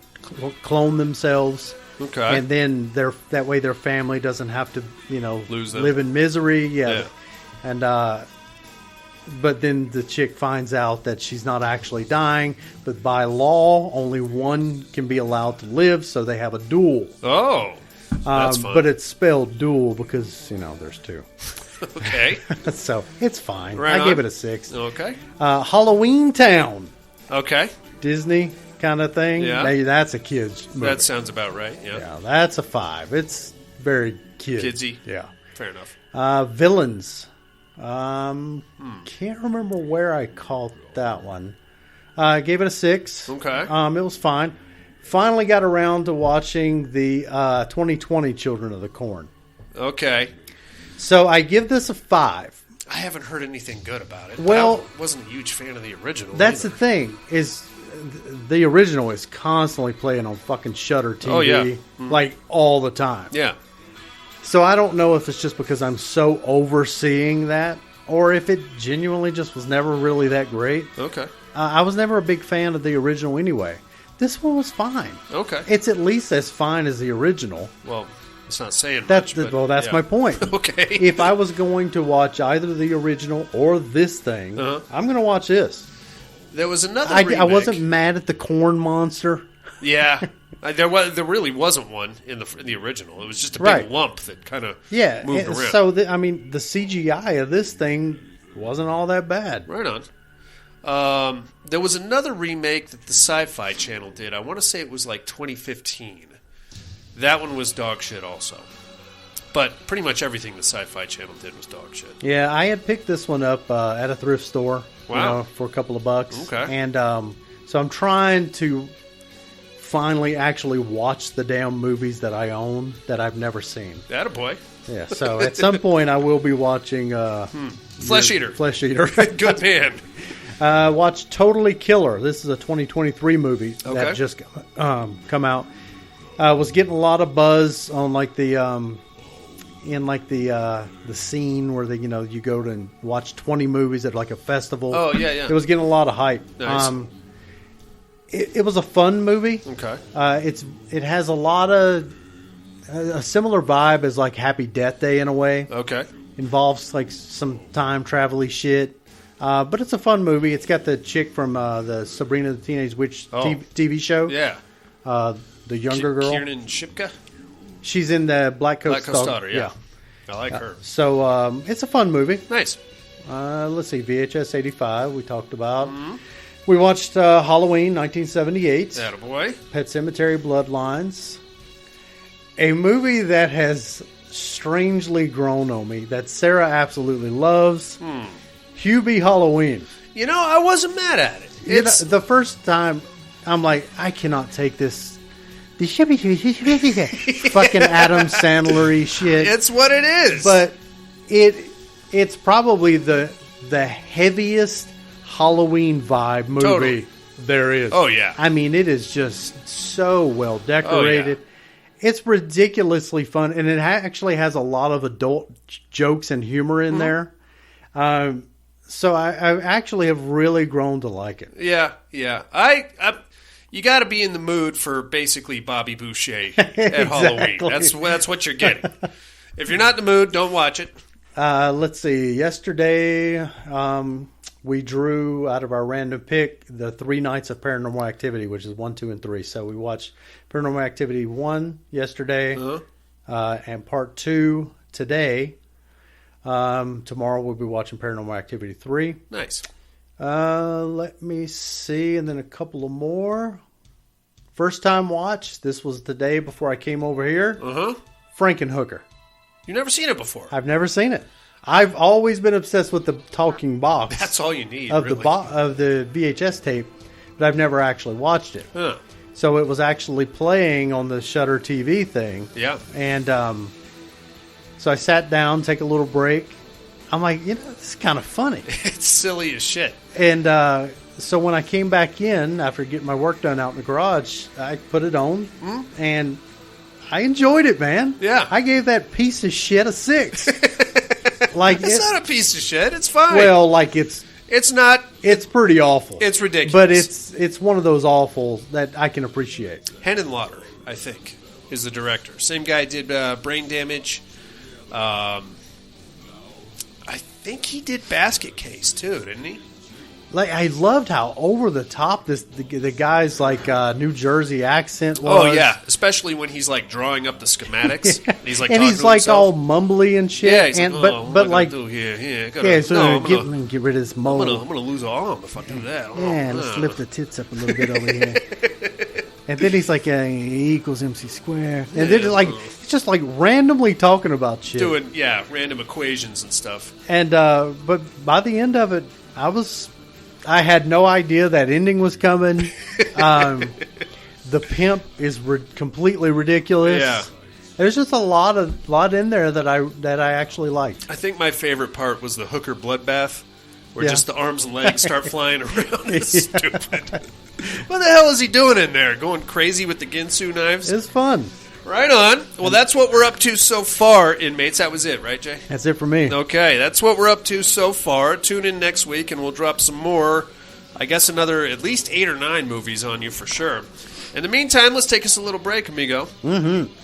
clone themselves. Okay. And then that way their family doesn't have to, Lose them. live in misery. Yeah. And but then the chick finds out that she's not actually dying, but by law only one can be allowed to live, so they have a duel. Oh. That's fun. But it's spelled duel because, there's two. Okay. So it's fine. Right I gave on. it a 6. Okay. Halloween Town. Okay. Disney kind of thing. Yeah. Maybe that's a kid's movie. That sounds about right. Yeah. Yeah, that's a 5. It's very Kidsy. Yeah. Fair enough. Villains. Can't remember where I caught that one. I gave it a 6. Okay. It was fine. Finally got around to watching the 2020 Children of the Corn. Okay. So I give this a 5. I haven't heard anything good about it. Well, but I wasn't a huge fan of the original. That's either. the thing, is the original is constantly playing on fucking Shudder TV. Oh, yeah. Mm-hmm. Like all the time. Yeah. So I don't know if it's just because I'm so overseeing that, or if it genuinely just was never really that great. Okay. I was never a big fan of the original anyway. This one was fine. Okay. It's at least as fine as the original. Well, it's not saying That's much. that's yeah. my point. Okay. If I was going to watch either the original or this thing, I'm going to watch this. There was another I remake. wasn't mad at the corn monster. Yeah. There really wasn't one in the original. It was just a big Right. lump that kind of Yeah. moved around. So, the CGI of this thing wasn't all that bad. Right on. There was another remake that the Sci-Fi Channel did. I want to say it was like 2015. That one was dog shit also. But pretty much everything the Sci-Fi Channel did was dog shit. Yeah, I had picked this one up at a thrift store. Wow. For a couple of bucks. Okay. And so I'm trying to finally actually watch the damn movies that I own that I've never seen. Attaboy. Yeah, so at some point I will be watching Flesh Eater. Flesh Eater. Good man. Watch Totally Killer. This is a 2023 movie Okay. that just come out. Was getting a lot of buzz on like the the scene where you go to watch 20 movies at like a festival. Oh, yeah. It was getting a lot of hype. Nice. It was a fun movie. Okay. It has a lot of a similar vibe as like Happy Death Day in a way. Okay. Involves like some time travel-y shit. But it's a fun movie. It's got the chick from the Sabrina the Teenage Witch TV show. Yeah. The younger girl. Kiernan Shipka? She's in the Black Coat's Daughter, yeah. I like her. So it's a fun movie. Nice. Let's see. VHS 85 we talked about. Mm-hmm. We watched Halloween 1978. Attaboy. Pet Sematary Bloodlines. A movie that has strangely grown on me that Sarah absolutely loves. Hubie Halloween. I wasn't mad at it. It's The first time, I'm like, I cannot take this. The fucking Adam Sandler-y shit. It's what it is. But it's probably the heaviest Halloween vibe movie Totally. there is. Oh, yeah. I mean, it is just so well decorated. Oh, It's ridiculously fun, and it actually has a lot of adult jokes and humor in there. So I actually have really grown to like it. Yeah. You got to be in the mood for basically Bobby Boucher at Halloween. That's what you're getting. If you're not in the mood, don't watch it. Let's see. Yesterday, we drew out of our random pick the 3 nights of Paranormal Activity, which is 1, 2, and 3. So we watched Paranormal Activity 1 yesterday, and Part 2 today. Tomorrow we'll be watching Paranormal Activity 3. Nice. Let me see, and then a couple of more. First time watch. This was the day before I came over here. Frankenhooker. You've never seen it before. I've never seen it. I've always been obsessed with the talking box. That's all you need. of really. of the VHS tape. but I've never actually watched it. Huh. So it was actually playing on the Shudder TV thing. Yeah. And so I sat down, take a little break. I'm like, this is kind of funny. It's silly as shit. And so when I came back in after getting my work done out in the garage, I put it on, and I enjoyed it, man. Yeah. I gave that piece of shit a 6. It's not a piece of shit. It's fine. Well, like it's not. It's pretty awful. It's ridiculous. But it's one of those awful that I can appreciate. Henenlotter, I think, is the director. Same guy did Brain Damage. I think he did Basket Case too, didn't he? Like, I loved how over the top the guy's like New Jersey accent was. Oh yeah, especially when he's like drawing up the schematics. Yeah. He's like, and talking he's to like himself. all mumbly and shit. Yeah, he's and, like, but what like, am I gonna do here? I'm get gonna get rid of this mole. I'm gonna lose an arm if I do that. Yeah, let's lift the tits up a little bit over here. And then he's like, E equals MC squared. And then it's just like randomly talking about shit. Doing random equations and stuff. And but by the end of it, I had no idea that ending was coming. The pimp is completely ridiculous. Yeah. There's just a lot in there that I actually liked. I think my favorite part was the hooker bloodbath, where just the arms and legs start flying around. It's stupid. What the hell is he doing in there? Going crazy with the Ginsu knives? It's fun. Right on. Well, that's what we're up to so far, inmates. That was it, right, Jay? That's it for me. Okay, that's what we're up to so far. Tune in next week, and we'll drop some more. I guess another at least 8 or 9 movies on you for sure. In the meantime, let's take us a little break, amigo. Mm-hmm.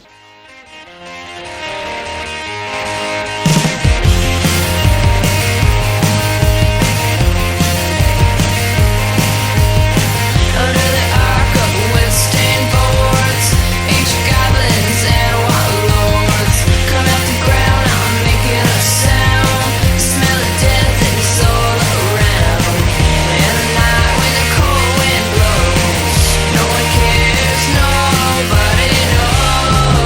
Nobody knows.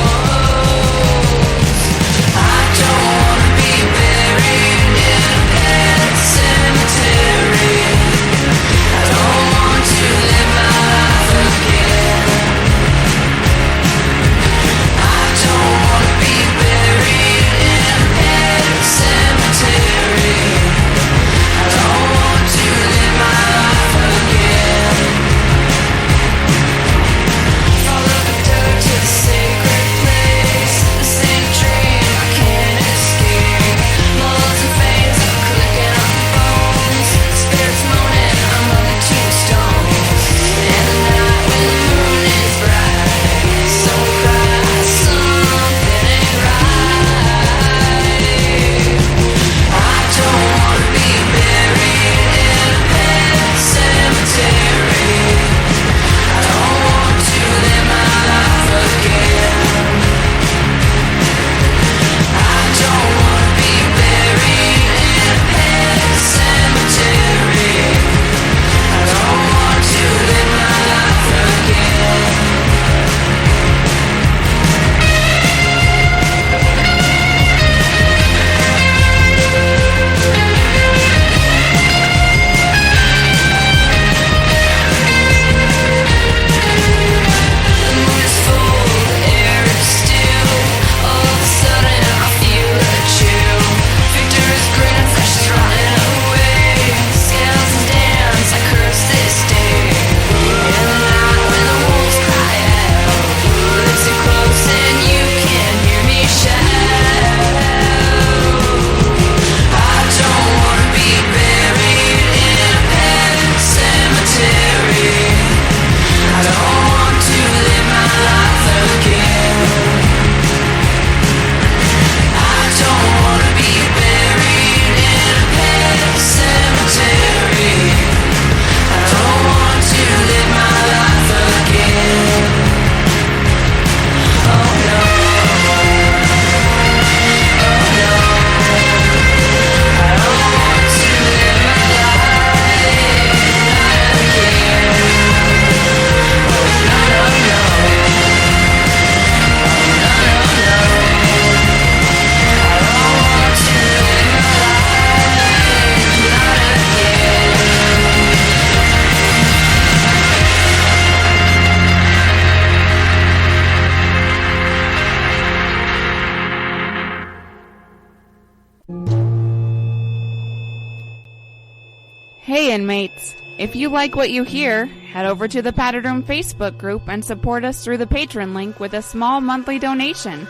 Hey, inmates. If you like what you hear, head over to the Padded Room Facebook group and support us through the Patreon link with a small monthly donation.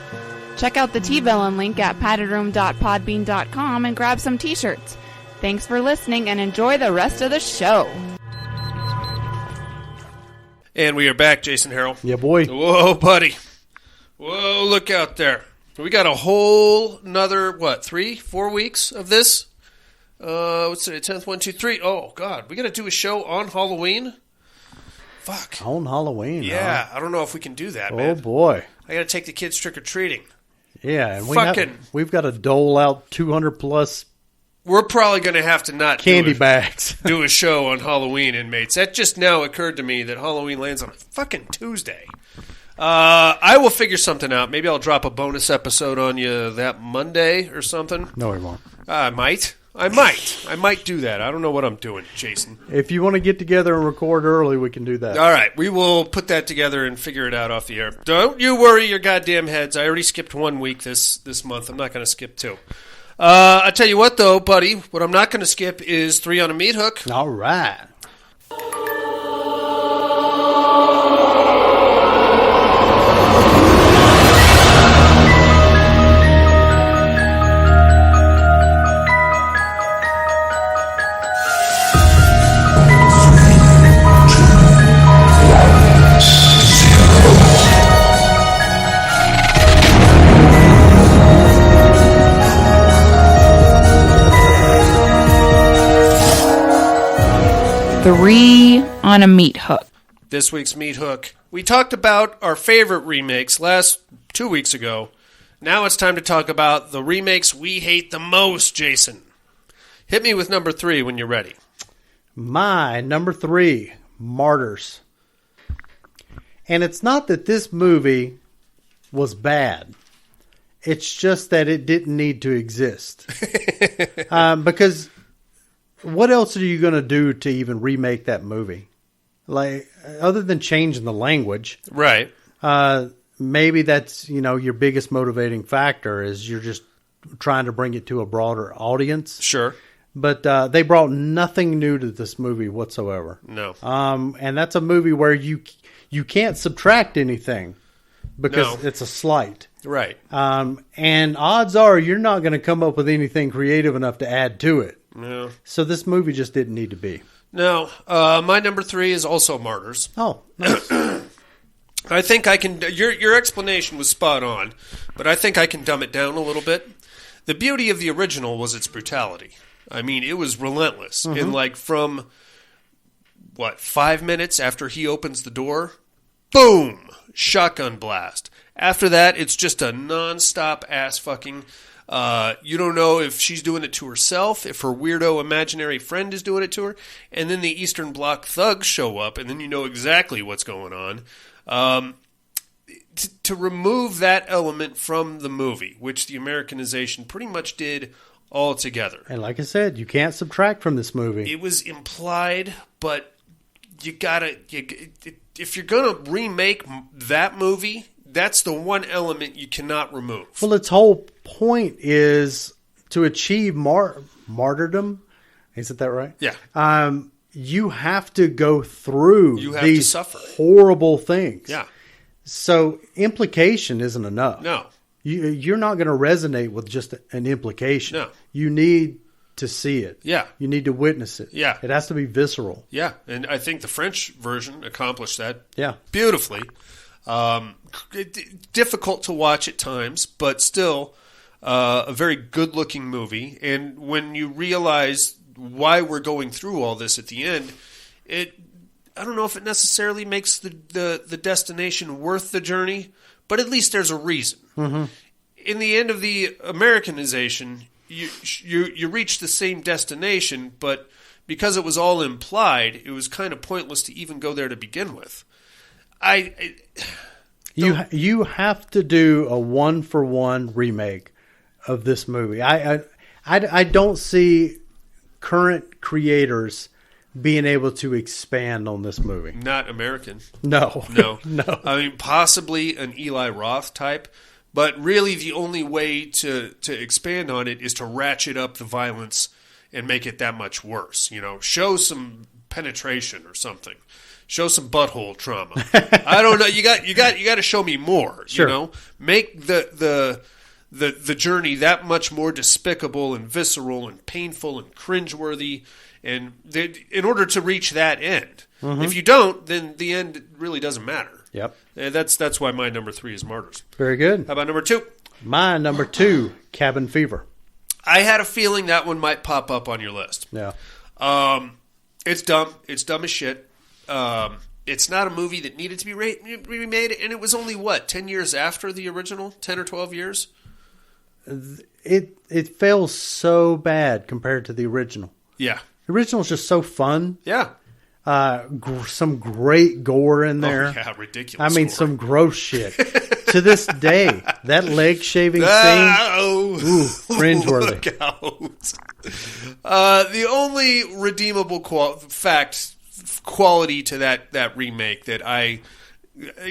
Check out the T-Villain link at paddedroom.podbean.com and grab some t-shirts. Thanks for listening and enjoy the rest of the show. And we are back, Jason Harrell. Yeah, boy. Whoa, buddy. Whoa, look out there. We got a whole another, 3-4 weeks of this? What's today? 10th, 1, 2, 3. Oh, God. We got to do a show on Halloween? Fuck. On Halloween, Yeah, huh? I don't know if we can do that, Oh, man. boy. I got to take the kids trick-or-treating. Yeah, and we've got to dole out 200-plus We're probably going to have to not candy bags. do a show on Halloween, inmates. That just now occurred to me that Halloween lands on a fucking Tuesday. I will figure something out. Maybe I'll drop a bonus episode on you that Monday or something. No, we won't. I might do that. I don't know what I'm doing, Jason. If you want to get together and record early, we can do that. All right, we will put that together and figure it out off the air. Don't you worry your goddamn heads. I already skipped 1 week this month. I'm not going to skip 2. I tell you what, though, buddy, what I'm not going to skip is 3 on a meat hook. All right. Three on a meat hook. This week's meat hook. We talked about our favorite remakes 2 weeks ago. Now it's time to talk about the remakes we hate the most, Jason. Hit me with number 3 when you're ready. My number 3, Martyrs. And it's not that this movie was bad. It's just that it didn't need to exist. Because what else are you going to do to even remake that movie? Like, other than changing the language. Right. Maybe that's, your biggest motivating factor is you're just trying to bring it to a broader audience. Sure. But they brought nothing new to this movie whatsoever. No. And that's a movie where you can't subtract anything because it's a slight. Right. And odds are you're not going to come up with anything creative enough to add to it. No. So this movie just didn't need to be. No. My number 3 is also Martyrs. Oh, nice. I think I can. Your explanation was spot on, but I think I can dumb it down a little bit. The beauty of the original was its brutality. I mean, it was relentless. Mm-hmm. And from 5 minutes after he opens the door, boom, shotgun blast. After that, it's just a nonstop ass fucking. You don't know if she's doing it to herself, if her weirdo imaginary friend is doing it to her, and then the Eastern Bloc thugs show up, and then you know exactly what's going on. To remove that element from the movie, which the Americanization pretty much did altogether. And like I said, you can't subtract from this movie. It was implied, but you gotta. If you're gonna remake that movie, that's the one element you cannot remove. Well, its whole point is to achieve martyrdom. Isn't that right? Yeah. You have to go through to suffer horrible things. Yeah. So implication isn't enough. No. You're not going to resonate with just an implication. No. You need to see it. Yeah. You need to witness it. Yeah. It has to be visceral. Yeah. And I think the French version accomplished that beautifully. Difficult to watch at times, but still a very good-looking movie. And when you realize why we're going through all this at the end, I don't know if it necessarily makes the destination worth the journey, but at least there's a reason. Mm-hmm. In the end of the Americanization, you reach the same destination, but because it was all implied, it was kind of pointless to even go there to begin with. You have to do a 1-for-1 remake of this movie. I don't see current creators being able to expand on this movie. Not American. No. No. No. I mean, possibly an Eli Roth type, but really the only way to expand on it is to ratchet up the violence and make it that much worse. Show some penetration or something. Show some butthole trauma. I don't know. You got to show me more. Sure. Make the journey that much more despicable and visceral and painful and cringeworthy, and in order to reach that end. Mm-hmm. If you don't, then the end really doesn't matter. Yep. And that's why my number 3 is Martyrs. Very good. How about number 2? My number 2, Cabin Fever. I had a feeling that one might pop up on your list. Yeah. It's dumb. It's dumb as shit. It's not a movie that needed to be remade, and it was only, 10 years after the original? 10 or 12 years? It fails so bad compared to the original. Yeah. The original is just so fun. Yeah. Some great gore in there. Oh, yeah, ridiculous. I mean, some gross shit. To this day, that leg shaving scene, cringeworthy. Look out. The only redeemable quality to that remake that I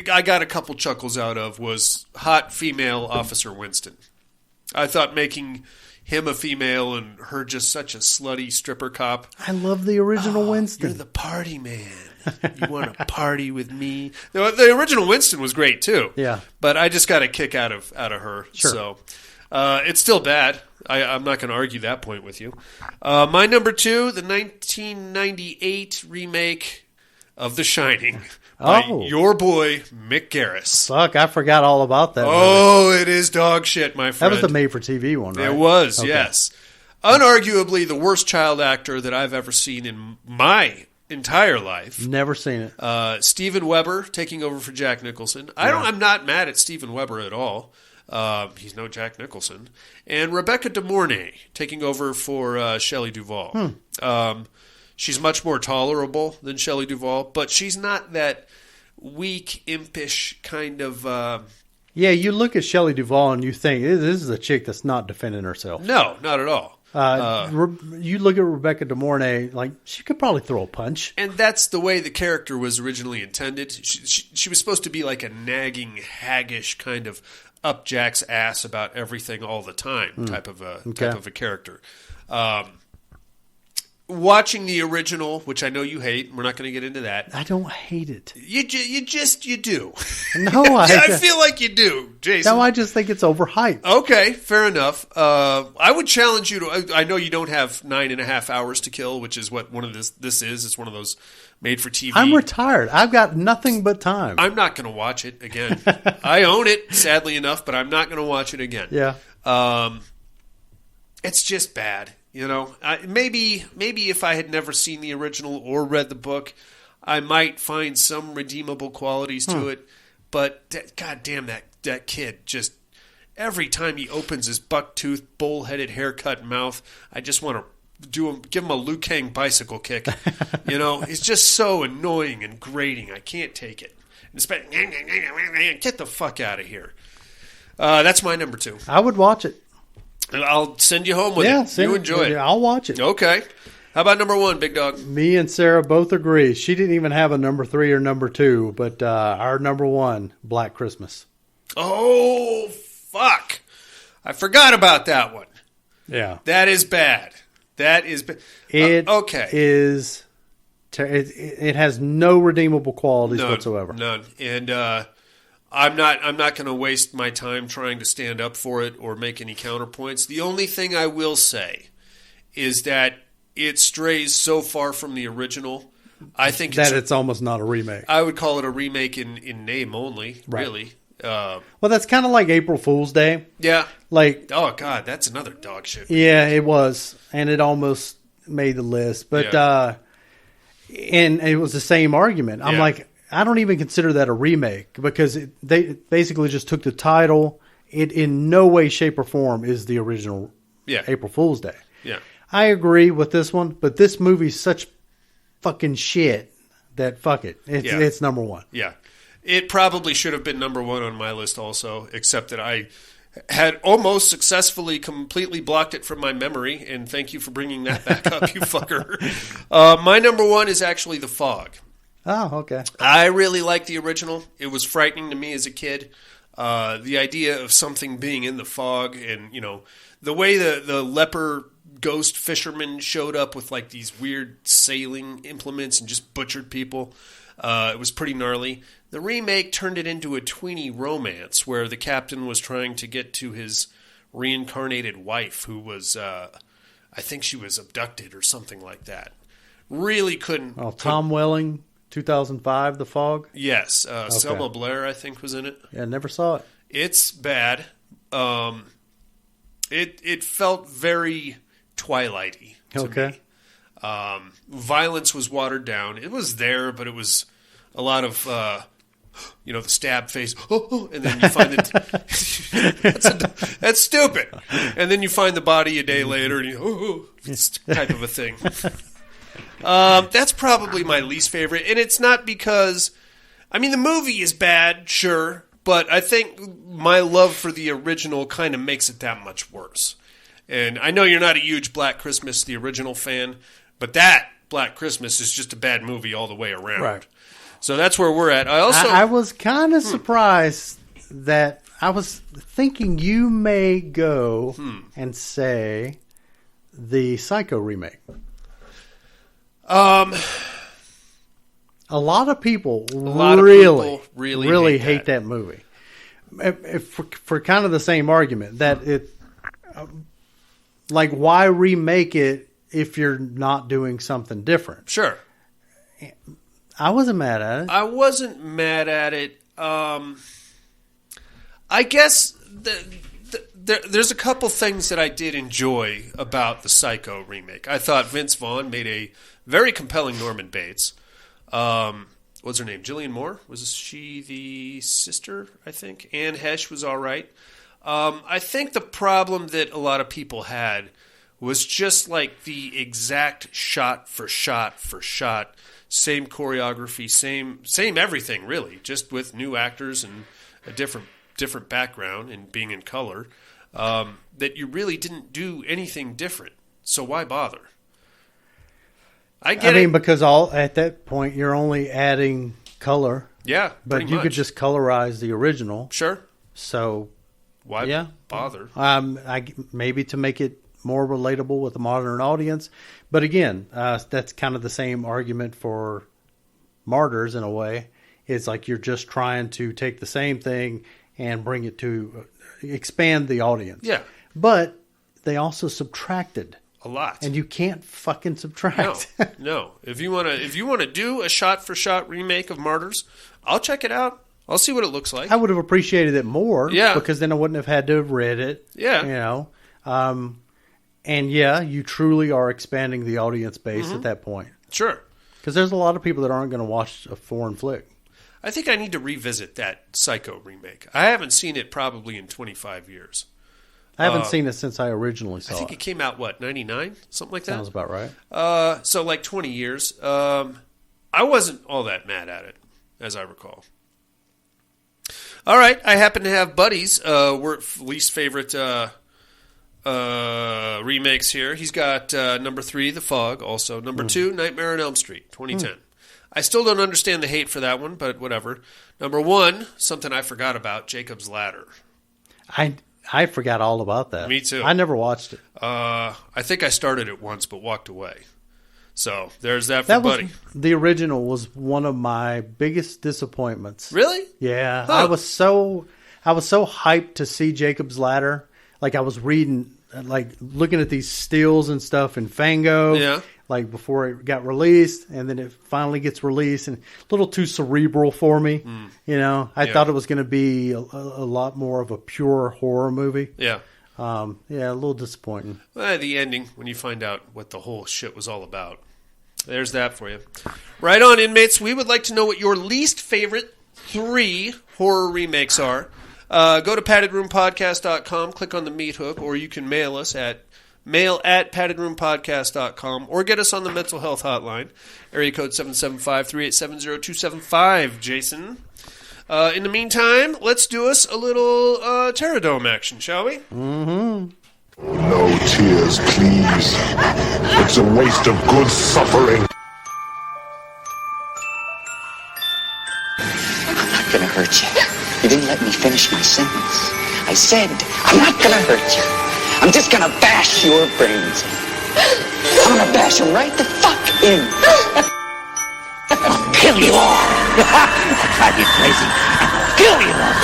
got a couple chuckles out of was hot female Officer Winston. I thought making him a female and her just such a slutty stripper cop. I love the original Winston. You're the party man. You want to party with me? The original Winston was great too. Yeah, but I just got a kick out of her. Sure. So it's still bad. I'm not going to argue that point with you. My number 2, the 1998 remake of The Shining by your boy Mick Garris. Fuck, I forgot all about that. Oh, it is dog shit, my friend. That was the made-for-TV one, right? It was, okay. Yes. Unarguably the worst child actor that I've ever seen in my entire life. Never seen it. Steven Weber taking over for Jack Nicholson. I'm not mad at Steven Weber at all. He's no Jack Nicholson. And Rebecca De Mornay taking over for Shelley Duvall. She's much more tolerable than Shelley Duvall, but she's not that weak, impish kind of... Yeah, you look at Shelley Duvall and you think, this is a chick that's not defending herself. No, not at all. You look at Rebecca De Mornay, like, she could probably throw a punch. And that's the way the character was originally intended. She was supposed to be like a nagging, haggish kind of up Jack's ass about everything all the time type of a character. Watching the original, which I know you hate, we're not going to get into that. I don't hate it. You do. No, I feel like you do, Jason. No, I just think it's overhyped. Okay, fair enough. I would challenge you to. I know you don't have 9.5 hours to kill, which is what one of this is. It's one of those made for TV. I'm retired. I've got nothing but time. I'm not going to watch it again. I own it, sadly enough, but I'm not going to watch it again. Yeah. It's just bad. Maybe if I had never seen the original or read the book, I might find some redeemable qualities to it. But God damn, that kid just every time he opens his buck-toothed, bull-headed, haircut mouth, I just want to give him a Liu Kang bicycle kick. He's just so annoying and grating. I can't take it. Get the fuck out of here. That's my number 2. I would watch it. I'll send you home with it. You enjoy it. I'll watch it. Okay. How about number 1, big dog? Me and Sarah both agree. She didn't even have a number 3 or number 2, but our number 1, Black Christmas. Oh, fuck. I forgot about that one. Yeah. That is bad. That is bad. Okay. It has no redeemable qualities whatsoever. None. And I'm not going to waste my time trying to stand up for it or make any counterpoints. The only thing I will say is that it strays so far from the original. I think it's almost not a remake. I would call it a remake in name only, right. Really. Well, that's kind of like April Fool's Day. Yeah. Like, oh God, that's another dog shit. Yeah, it was, and it almost made the list. But and it was the same argument. I'm like, I don't even consider that a remake because they basically just took the title. It in no way, shape, or form is the original April Fool's Day. Yeah, I agree with this one, but this movie's such fucking shit that fuck it. It's number 1. Yeah, it probably should have been number 1 on my list also, except that I had almost successfully completely blocked it from my memory, and thank you for bringing that back up, you fucker. My number 1 is actually The Fog. Oh, okay. I really like the original. It was frightening to me as a kid. The idea of something being in the fog and, the way the leper ghost fishermen showed up with like these weird sailing implements and just butchered people. It was pretty gnarly. The remake turned it into a tweeny romance where the captain was trying to get to his reincarnated wife who was, I think she was abducted or something like that. Really couldn't... Oh, Tom Welling, 2005, The Fog? Yes. Selma Blair, I think, was in it. Yeah, never saw it. It's bad. It felt very Twilighty to me. Violence was watered down. It was there, but it was a lot of, the stab face. And then you find it. That's stupid. And then you find the body a day later, and it's type of a thing. That's probably my least favorite, and it's not because, the movie is bad, sure, but I think my love for the original kind of makes it that much worse. And I know you're not a huge Black Christmas, the original fan, but that Black Christmas is just a bad movie all the way around. Right. So that's where we're at. I was kind of surprised that I was thinking you may go and say the Psycho remake. A lot of people really hate that movie. For kind of the same argument that it, like, why remake it if you're not doing something different? Sure. I wasn't mad at it. I wasn't mad at it. I guess there's a couple things that I did enjoy about the Psycho remake. I thought Vince Vaughn made a very compelling Norman Bates. What's her name? Jillian Moore? Was she the sister, I think? Anne Hesh was all right. I think the problem that a lot of people had was just like the exact shot for shot, same choreography, same everything really, just with new actors and a different background and being in color, that you really didn't do anything different. So why bother? I mean, because at that point you're only adding color. Yeah, but you could just colorize the original. Sure. So why bother? Maybe to make it more relatable with a modern audience. But again, that's kind of the same argument for Martyrs in a way. It's like you're just trying to take the same thing and bring it to expand the audience. Yeah. But they also subtracted a lot. And you can't fucking subtract. No. If you want to do a shot for shot remake of Martyrs, I'll check it out. I'll see what it looks like. I would have appreciated it more. Yeah. Because then I wouldn't have had to have read it. Yeah. And yeah, you truly are expanding the audience base at that point. Sure. Because there's a lot of people that aren't going to watch a foreign flick. I think I need to revisit that Psycho remake. I haven't seen it probably in 25 years. I haven't seen it since I originally saw it. I think it came out, 99? Something like that? Sounds about right. So like 20 years. I wasn't all that mad at it, as I recall. All right. I happen to have buddies. We're least favorite remakes here. He's got number 3, The Fog, also. Number 2, Nightmare on Elm Street, 2010. I still don't understand the hate for that one, but whatever. Number 1, something I forgot about, Jacob's Ladder. I forgot all about that. Me too. I never watched it. I think I started it once, but walked away. So there's that for Buddy. The original was one of my biggest disappointments. Really? Yeah. Huh. I was so hyped to see Jacob's Ladder. Like I was reading, like looking at these stills and stuff in Fango. Yeah. Like before it got released, and then it finally gets released, and a little too cerebral for me. I thought it was going to be a lot more of a pure horror movie. Yeah. A little disappointing. The ending, when you find out what the whole shit was all about. There's that for you. Right on, inmates. We would like to know what your least favorite 3 horror remakes are. Go to paddedroompodcast.com, click on the meat hook, or you can mail us at mail@paddedroompodcast.com, or get us on the mental health hotline, area code 775-387-0275, Jason. In the meantime, let's do us a little Pterodome action, shall we? No tears, please. It's a waste of good suffering. I'm not gonna hurt you. You didn't let me finish my sentence. I said, I'm not gonna hurt you. I'm just gonna bash your brains in. I'm gonna bash him right the fuck in. I'll kill you all. I'll drive you crazy. I'll kill you all.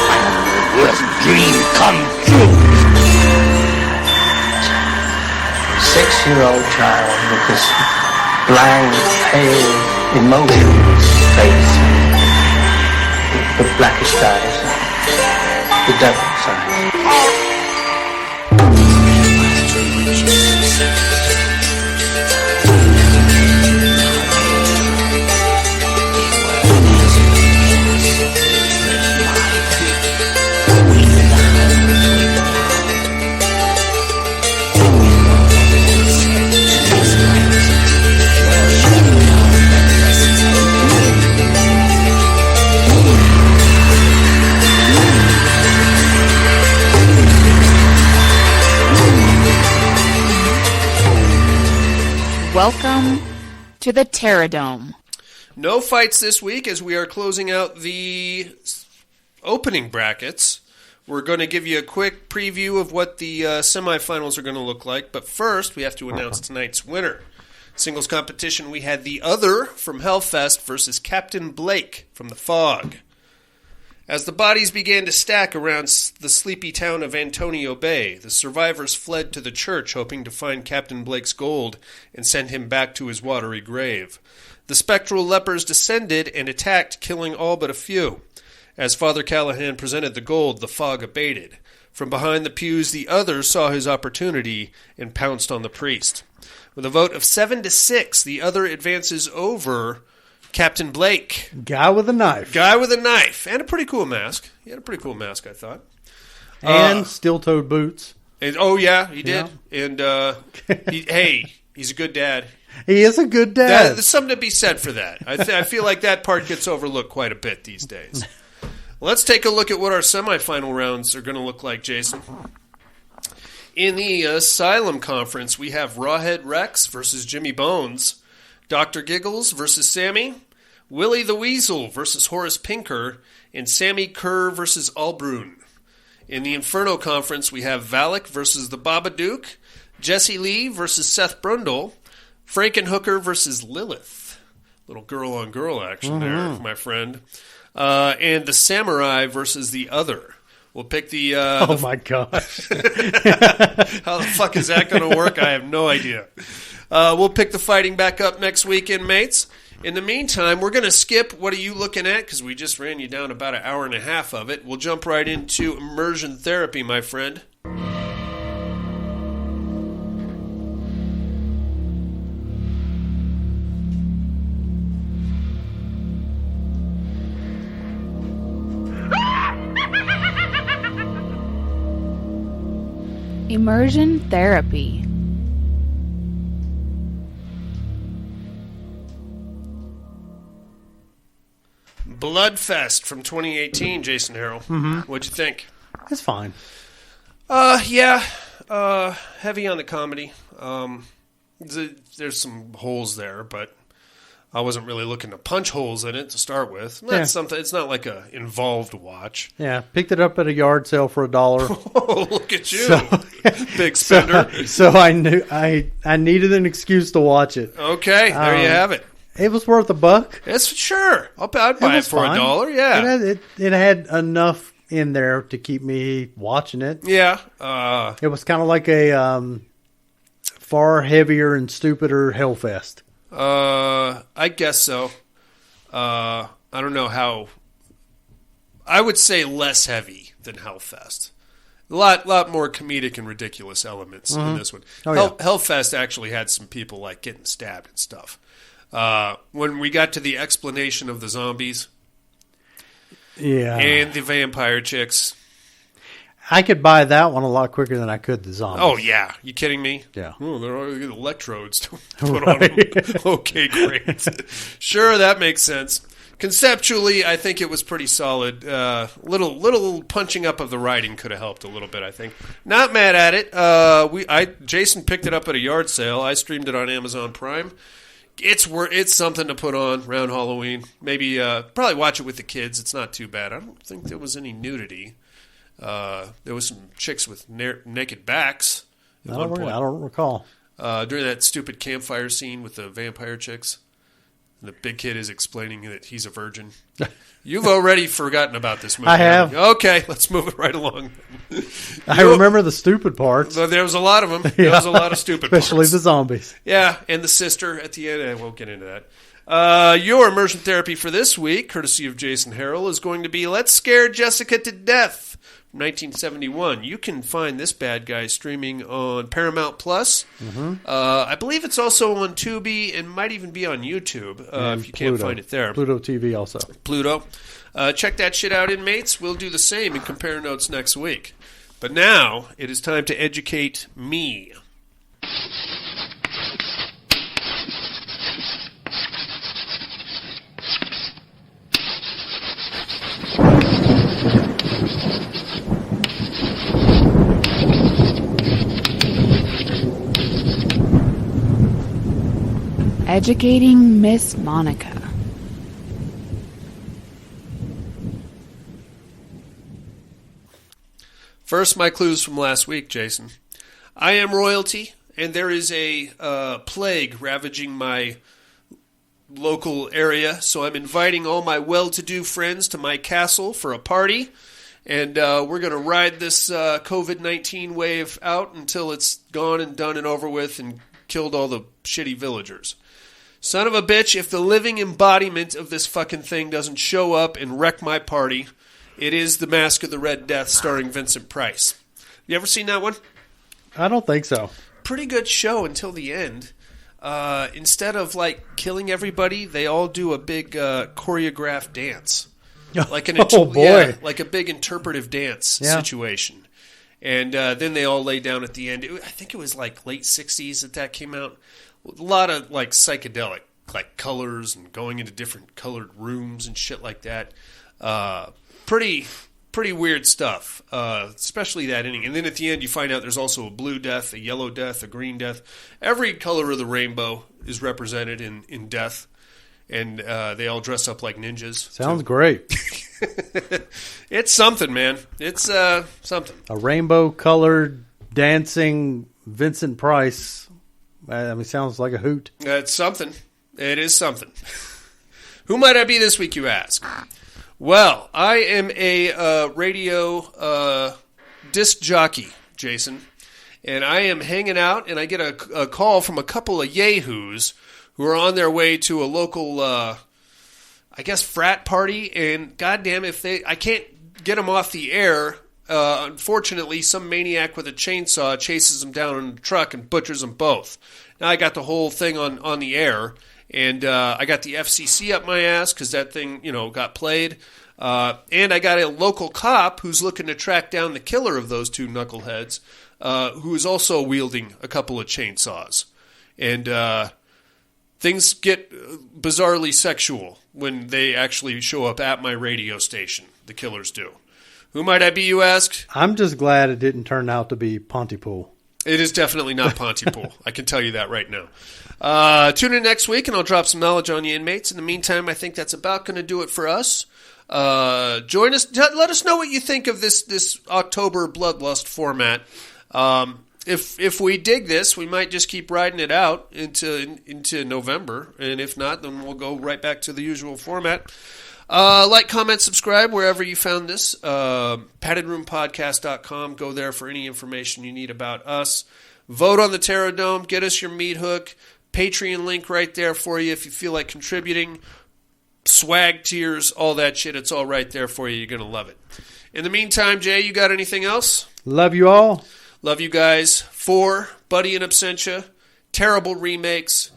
My worst dream come true. 6-year-old child with this blank, pale, emotionless face, the blackish eyes, the devil's eyes. Welcome to the Terradome. No fights this week as we are closing out the opening brackets. We're going to give you a quick preview of what the semifinals are going to look like. But first, we have to announce tonight's winner. Singles competition, we had The Other from Hellfest versus Captain Blake from The Fog. As the bodies began to stack around the sleepy town of Antonio Bay, the survivors fled to the church hoping to find Captain Blake's gold and send him back to his watery grave. The spectral lepers descended and attacked, killing all but a few. As Father Callahan presented the gold, the fog abated. From behind the pews, the Other saw his opportunity and pounced on the priest. With a vote of 7-6, the Other advances over Captain Blake. Guy with a knife. Guy with a knife. And a pretty cool mask. He had a pretty cool mask, I thought. And steel-toed boots. And, oh, yeah, he did. Yeah. And, he's a good dad. He is a good dad. There's something to be said for that. I feel like that part gets overlooked quite a bit these days. Let's take a look at what our semifinal rounds are going to look like, Jason. In the Asylum Conference, we have Rawhead Rex versus Jimmy Bones, Dr. Giggles versus Sammy, Willie the Weasel versus Horace Pinker, and Sammy Kerr versus Albrun. In the Inferno Conference, we have Valak versus the Babadook, Jesse Lee versus Seth Brundle, Frankenhooker versus Lilith. Little girl-on-girl action there, my friend. And the Samurai versus the Other. We'll pick the... oh, my gosh. How the fuck is that going to work? I have no idea. We'll pick the fighting back up next weekend, mates. In the meantime, we're going to skip What Are You Looking At? Because we just ran you down about an hour and a half of it. We'll jump right into immersion therapy, my friend. Immersion therapy. Bloodfest from 2018, Jason Harrell. Mm-hmm. What'd you think? It's fine. Yeah. Heavy on the comedy. There's some holes there, but I wasn't really looking to punch holes in it to start with. That's something. It's not like a involved watch. Yeah, picked it up at a yard sale for $1. Oh, look at you, big spender. So I knew I needed an excuse to watch it. Okay, there you have it. It was worth $1. It's sure. I'd buy it for fine. $1. Yeah, it had enough in there to keep me watching it. Yeah, it was kind of like a far heavier and stupider Hellfest. I guess so. I don't know how. I would say less heavy than Hellfest. A lot more comedic and ridiculous elements in this one. Hellfest actually had some people like getting stabbed and stuff. When we got to the explanation of the zombies, and the vampire chicks, I could buy that one a lot quicker than I could the zombies. Oh yeah, you kidding me? Yeah. Oh, there are electrodes to put on them. Okay, great. Sure, that makes sense. Conceptually, I think it was pretty solid. Little punching up of the writing could have helped a little bit, I think. Not mad at it. Jason picked it up at a yard sale. I streamed it on Amazon Prime. It's something to put on around Halloween. Maybe probably watch it with the kids. It's not too bad. I don't think there was any nudity. There was some chicks with naked backs I don't recall. During that stupid campfire scene with the vampire chicks, the big kid is explaining that he's a virgin. You've already forgotten about this movie. I have. Okay, let's move it right along. I remember the stupid parts. There was a lot of them. There was a lot of stupid parts. Especially the zombies. Yeah, and the sister at the end. I won't get into that. Your immersion therapy for this week, courtesy of Jason Harrell, is going to be Let's Scare Jessica to Death from 1971. You can find this bad guy streaming on Paramount Plus. Mm-hmm. I believe it's also on Tubi and might even be on YouTube if you can't find it there. Pluto TV also. Pluto. Check that shit out, inmates. We'll do the same and compare notes next week. But now it is time to educate me. Educating Miss Monica. First, my clues from last week, Jason. I am royalty, and there is a plague ravaging my local area, so I'm inviting all my well-to-do friends to my castle for a party, and we're going to ride this COVID-19 wave out until it's gone and done and over with and killed all the shitty villagers. Son of a bitch, if the living embodiment of this fucking thing doesn't show up and wreck my party, it is The Mask of the Red Death starring Vincent Price. You ever seen that one? I don't think so. Pretty good show until the end. Instead of killing everybody, they all do a big choreographed dance. Like like a big interpretive dance situation. And then they all lay down at the end. I think it was late 60s that came out. A lot of psychedelic colors and going into different colored rooms and shit like that. Pretty weird stuff, especially that ending. And then at the end you find out there's also a blue death, a yellow death, a green death. Every color of the rainbow is represented in death. And they all dress up like ninjas. Sounds great. It's something, man. It's something. A rainbow-colored dancing Vincent Price. Sounds like a hoot. It's something. It is something. Who might I be this week, you ask? Well, I am a radio disc jockey, Jason. And I am hanging out, and I get a call from a couple of yahoos who are on their way to a local, frat party. And goddamn, I can't get them off the air. Unfortunately, some maniac with a chainsaw chases them down in a truck and butchers them both. Now I got the whole thing on the air, and I got the FCC up my ass because that thing, got played. And I got a local cop who's looking to track down the killer of those two knuckleheads, who is also wielding a couple of chainsaws. And things get bizarrely sexual when they actually show up at my radio station. The killers do. Who might I be, you ask? I'm just glad it didn't turn out to be Pontypool. It is definitely not Pontypool. I can tell you that right now. Tune in next week, and I'll drop some knowledge on you inmates. In the meantime, I think that's about going to do it for us. Join us. Let us know what you think of this October Blood Lust format. If we dig this, we might just keep riding it out into November, and if not, then we'll go right back to the usual format. Like, comment, subscribe wherever you found this. PaddedRoomPodcast.com. Go there for any information you need about us. Vote on the Terror Dome. Get us your meat hook. Patreon link right there for you if you feel like contributing. Swag tiers, all that shit. It's all right there for you. You're going to love it. In the meantime, Jay, you got anything else? Love you all. Love you guys. 4, Buddy in Absentia, terrible remakes,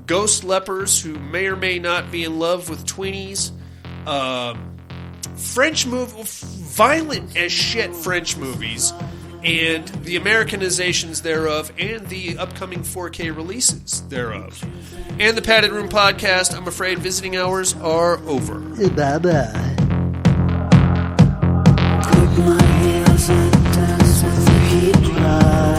ghost lepers who may or may not be in love with tweenies, French movie, violent as shit French movies, and the Americanizations thereof, and the upcoming 4K releases thereof. And the Padded Room Podcast, I'm afraid visiting hours are over. Bye-bye. Click my heels and dance with the heat cloud.